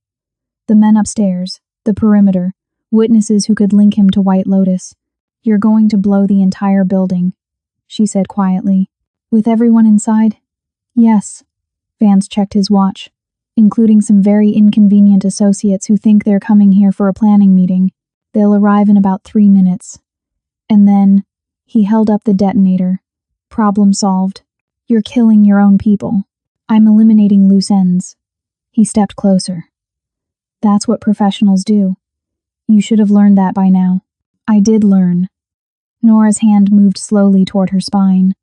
The men upstairs, the perimeter, witnesses who could link him to White Lotus. You're going to blow the entire building, she said quietly. With everyone inside? Yes. Vance checked his watch, including some very inconvenient associates who think they're coming here for a planning meeting. They'll arrive in about 3 minutes. And then, he held up the detonator. Problem solved. You're killing your own people. I'm eliminating loose ends. He stepped closer. That's what professionals do. You should have learned that by now. I did learn. Nora's hand moved slowly toward her spine.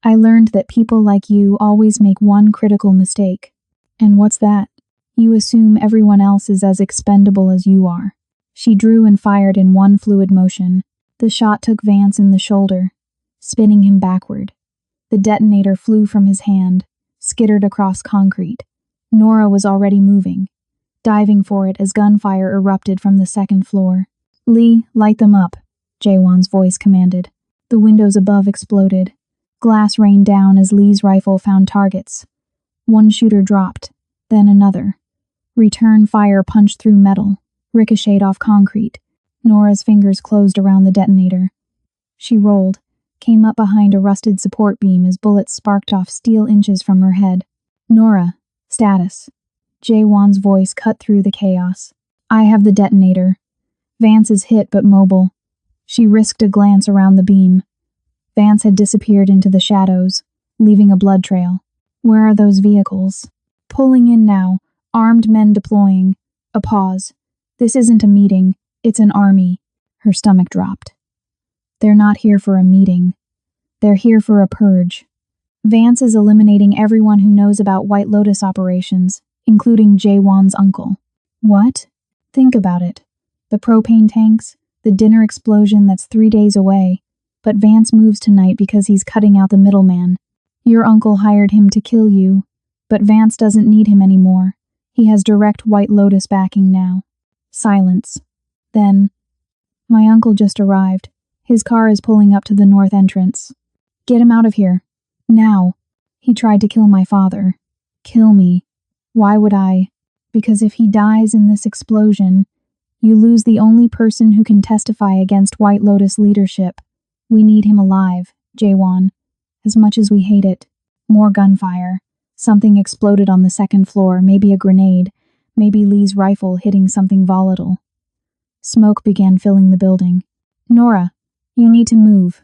I learned that people like you always make one critical mistake. And what's that? You assume everyone else is as expendable as you are. She drew and fired in one fluid motion. The shot took Vance in the shoulder, spinning him backward. The detonator flew from his hand, skittered across concrete. Nora was already moving, diving for it as gunfire erupted from the second floor. Lee, light them up, Jaewon's voice commanded. The windows above exploded. Glass rained down as Lee's rifle found targets. One shooter dropped, then another. Return fire punched through metal, ricocheted off concrete. Nora's fingers closed around the detonator. She rolled, came up behind a rusted support beam as bullets sparked off steel inches from her head. Nora, status. Jaewon's voice cut through the chaos. I have the detonator. Vance is hit but mobile. She risked a glance around the beam. Vance had disappeared into the shadows, leaving a blood trail. Where are those vehicles? Pulling in now, armed men deploying. A pause. This isn't a meeting, it's an army. Her stomach dropped. They're not here for a meeting. They're here for a purge. Vance is eliminating everyone who knows about White Lotus operations, including Jaewon's uncle. What? Think about it. The propane tanks, the dinner explosion that's 3 days away. But Vance moves tonight because he's cutting out the middleman. Your uncle hired him to kill you, but Vance doesn't need him anymore. He has direct White Lotus backing now. Silence. Then, my uncle just arrived. His car is pulling up to the north entrance. Get him out of here. Now. He tried to kill my father. Kill me. Why would I? Because if he dies in this explosion, you lose the only person who can testify against White Lotus leadership. We need him alive, Jaewon. As much as we hate it. More gunfire. Something exploded on the second floor, maybe a grenade, maybe Lee's rifle hitting something volatile. Smoke began filling the building. Nora, you need to move.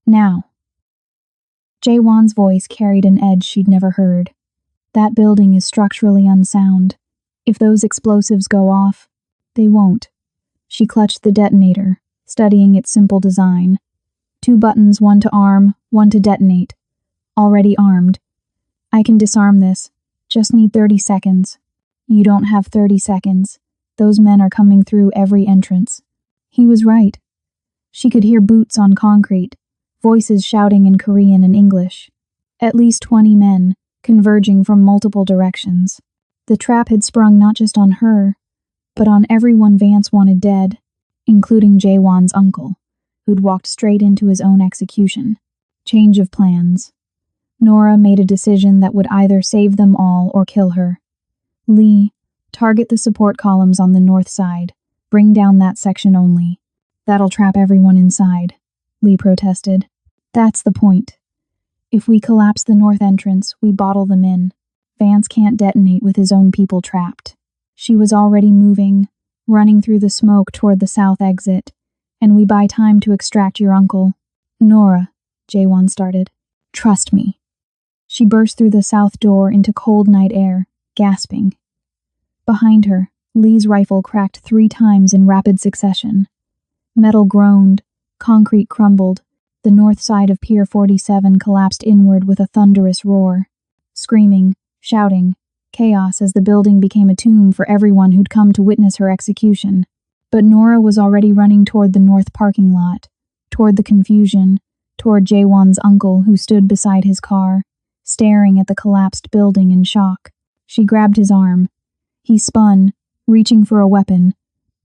Now. Jaewon's voice carried an edge she'd never heard. That building is structurally unsound. If those explosives go off, they won't. She clutched the detonator, studying its simple design. 2 buttons, one to arm, one to detonate. Already armed. I can disarm this. Just need 30 seconds. You don't have 30 seconds. Those men are coming through every entrance. He was right. She could hear boots on concrete, voices shouting in Korean and English. At least 20 men, converging from multiple directions. The trap had sprung not just on her, but on everyone Vance wanted dead, including Jaewon's uncle, who'd walked straight into his own execution. Change of plans. Nora made a decision that would either save them all or kill her. Lee, target the support columns on the north side. Bring down that section only. That'll trap everyone inside, Lee protested. That's the point. If we collapse the north entrance, we bottle them in. Vance can't detonate with his own people trapped. She was already moving, running through the smoke toward the south exit, and we buy time to extract your uncle. Nora, Jaewon started. Trust me. She burst through the south door into cold night air, gasping. Behind her, Lee's rifle cracked 3 times in rapid succession. Metal groaned, concrete crumbled, the north side of Pier 47 collapsed inward with a thunderous roar. Screaming, shouting, chaos as the building became a tomb for everyone who'd come to witness her execution. But Nora was already running toward the north parking lot, toward the confusion, toward Jaewon's uncle who stood beside his car, staring at the collapsed building in shock. She grabbed his arm. He spun, reaching for a weapon,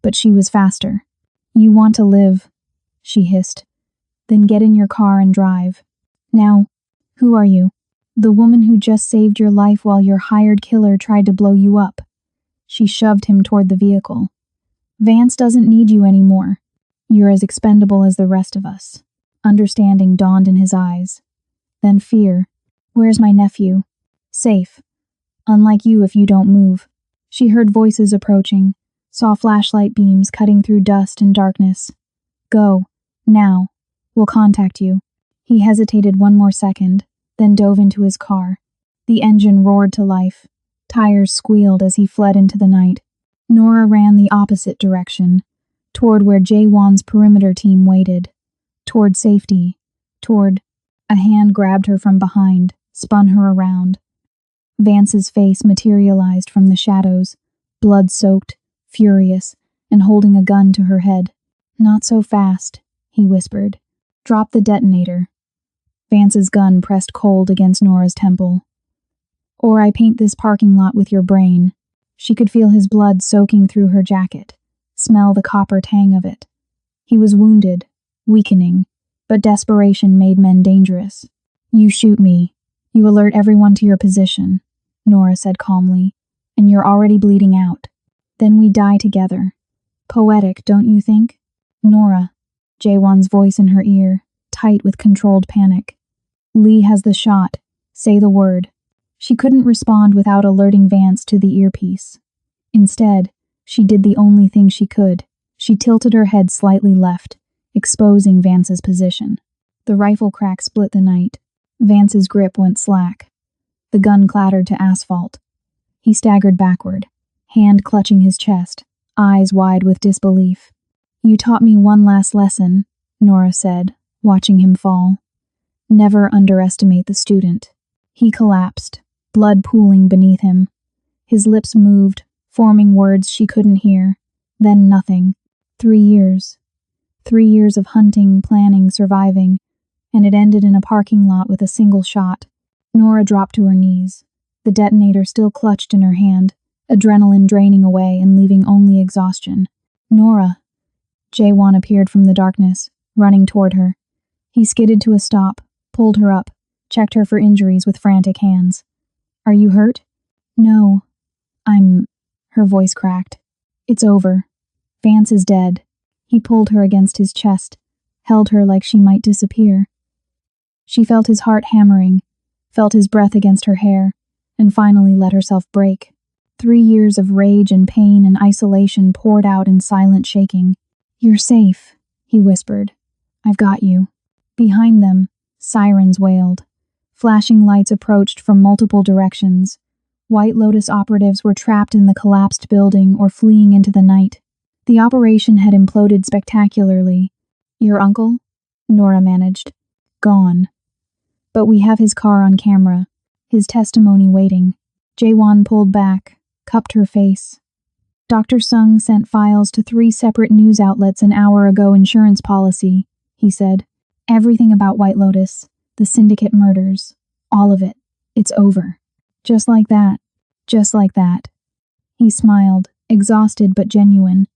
but she was faster. "You want to live," she hissed. "Then get in your car and drive. Now, who are you?" "The woman who just saved your life while your hired killer tried to blow you up." She shoved him toward the vehicle. "Vance doesn't need you anymore. You're as expendable as the rest of us." Understanding dawned in his eyes. Then fear. "Where's my nephew?" "Safe. Unlike you if you don't move." She heard voices approaching, saw flashlight beams cutting through dust and darkness. "Go. Now. We'll contact you." He hesitated one more second, then dove into his car. The engine roared to life. Tires squealed as he fled into the night. Nora ran the opposite direction, toward where Jaewon's perimeter team waited. Toward safety. Toward... A hand grabbed her from behind, spun her around. Vance's face materialized from the shadows, blood-soaked, furious, and holding a gun to her head. "Not so fast," he whispered. "Drop the detonator." Vance's gun pressed cold against Nora's temple. "Or I paint this parking lot with your brain." She could feel his blood soaking through her jacket, smell the copper tang of it. He was wounded, weakening, but desperation made men dangerous. "You shoot me. You alert everyone to your position," Nora said calmly, "and you're already bleeding out. Then we die together. Poetic, don't you think?" "Nora," Jaewon's voice in her ear, tight with controlled panic. "Lee has the shot. Say the word." She couldn't respond without alerting Vance to the earpiece. Instead, she did the only thing she could. She tilted her head slightly left, exposing Vance's position. The rifle crack split the night. Vance's grip went slack. The gun clattered to asphalt. He staggered backward, hand clutching his chest, eyes wide with disbelief. "You taught me one last lesson," Nora said, watching him fall. "Never underestimate the student." He collapsed, blood pooling beneath him. His lips moved, forming words she couldn't hear. Then nothing. 3 years. 3 years of hunting, planning, surviving, and it ended in a parking lot with a single shot. Nora dropped to her knees, the detonator still clutched in her hand, adrenaline draining away and leaving only exhaustion. "Nora." Jaewon appeared from the darkness, running toward her. He skidded to a stop, pulled her up, checked her for injuries with frantic hands. "Are you hurt?" "No. Her voice cracked. "It's over. Vance is dead." He pulled her against his chest, held her like she might disappear. She felt his heart hammering, felt his breath against her hair, and finally let herself break. 3 years of rage and pain and isolation poured out in silent shaking. "You're safe," he whispered. "I've got you." Behind them, sirens wailed. Flashing lights approached from multiple directions. White Lotus operatives were trapped in the collapsed building or fleeing into the night. The operation had imploded spectacularly. "Your uncle?" Nora managed. "Gone. But we have his car on camera, his testimony waiting." Jaewon pulled back, cupped her face. "Dr. Sung sent files to 3 separate news outlets an hour ago. Insurance policy," he said. "Everything about White Lotus, the syndicate murders, all of it. It's over." Just like that. Just like that. He smiled, exhausted but genuine.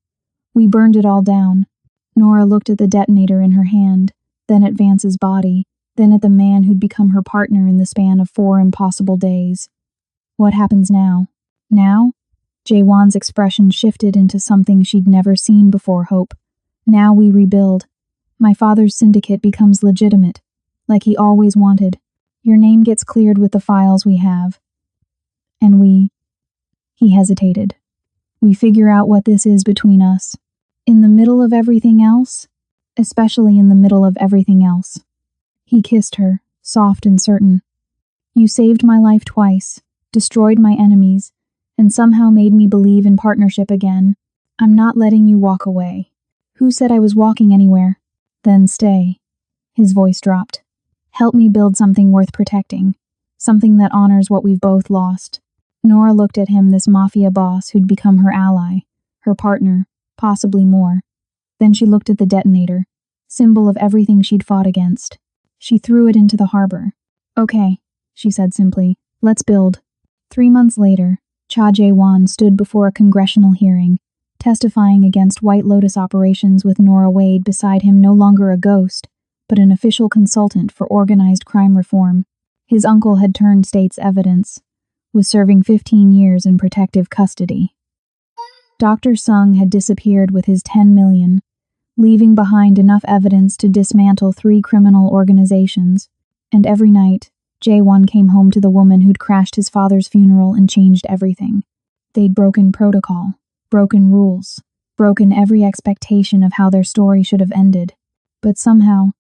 "We burned it all down." Nora looked at the detonator in her hand, then at Vance's body, then at the man who'd become her partner in the span of 4 impossible days. "What happens now?" "Now?" Jaewon's expression shifted into something she'd never seen before. "Hope. Now we rebuild. My father's syndicate becomes legitimate, like he always wanted. Your name gets cleared with the files we have. And He hesitated. "We figure out what this is between us. In the middle of everything else, especially in the middle of everything else." He kissed her, soft and certain. "You saved my life twice, destroyed my enemies, and somehow made me believe in partnership again. I'm not letting you walk away." "Who said I was walking anywhere?" "Then stay." His voice dropped. "Help me build something worth protecting, something that honors what we've both lost." Nora looked at him, this Mafia boss who'd become her ally, her partner, possibly more. Then she looked at the detonator, symbol of everything she'd fought against. She threw it into the harbor. Okay, she said simply, let's build. 3 months later, Cha Jae-won stood before a congressional hearing, testifying against White Lotus operations with Nora Wade beside him, no longer a ghost, but an official consultant for organized crime reform. His uncle had turned state's evidence, was serving 15 years in protective custody. Dr. Sung had disappeared with his 10 million, leaving behind enough evidence to dismantle 3 criminal organizations, and every night, Jae-won came home to the woman who'd crashed his father's funeral and changed everything. They'd broken protocol, broken rules, broken every expectation of how their story should have ended. But somehow,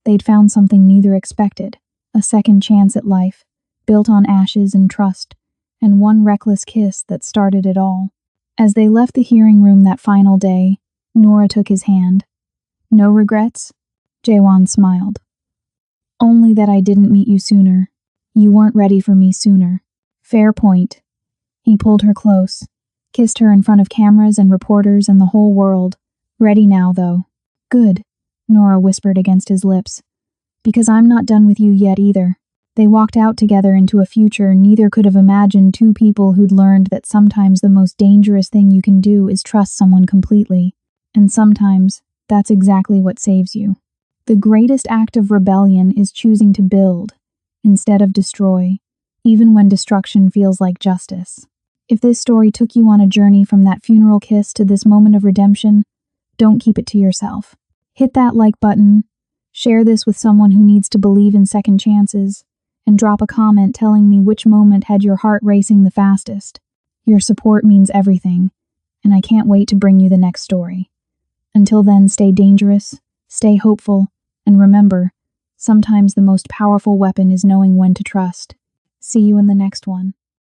they'd found something neither expected, a second chance at life, built on ashes and trust, and one reckless kiss that started it all. As they left the hearing room that final day, Nora took his hand. No regrets? Jae-won smiled. Only that I didn't meet you sooner. You weren't ready for me sooner. Fair point. He pulled her close, kissed her in front of cameras and reporters and the whole world. Ready now, though. Good, Nora whispered against his lips. Because I'm not done with you yet either. They walked out together into a future neither could have imagined, 2 people who'd learned that sometimes the most dangerous thing you can do is trust someone completely. And sometimes, that's exactly what saves you. The greatest act of rebellion is choosing to build, instead of destroy, even when destruction feels like justice. If this story took you on a journey from that funeral kiss to this moment of redemption, don't keep it to yourself. Hit that like button, share this with someone who needs to believe in second chances, and drop a comment telling me which moment had your heart racing the fastest. Your support means everything, and I can't wait to bring you the next story. Until then, stay dangerous, stay hopeful, and remember, sometimes the most powerful weapon is knowing when to trust. See you in the next one.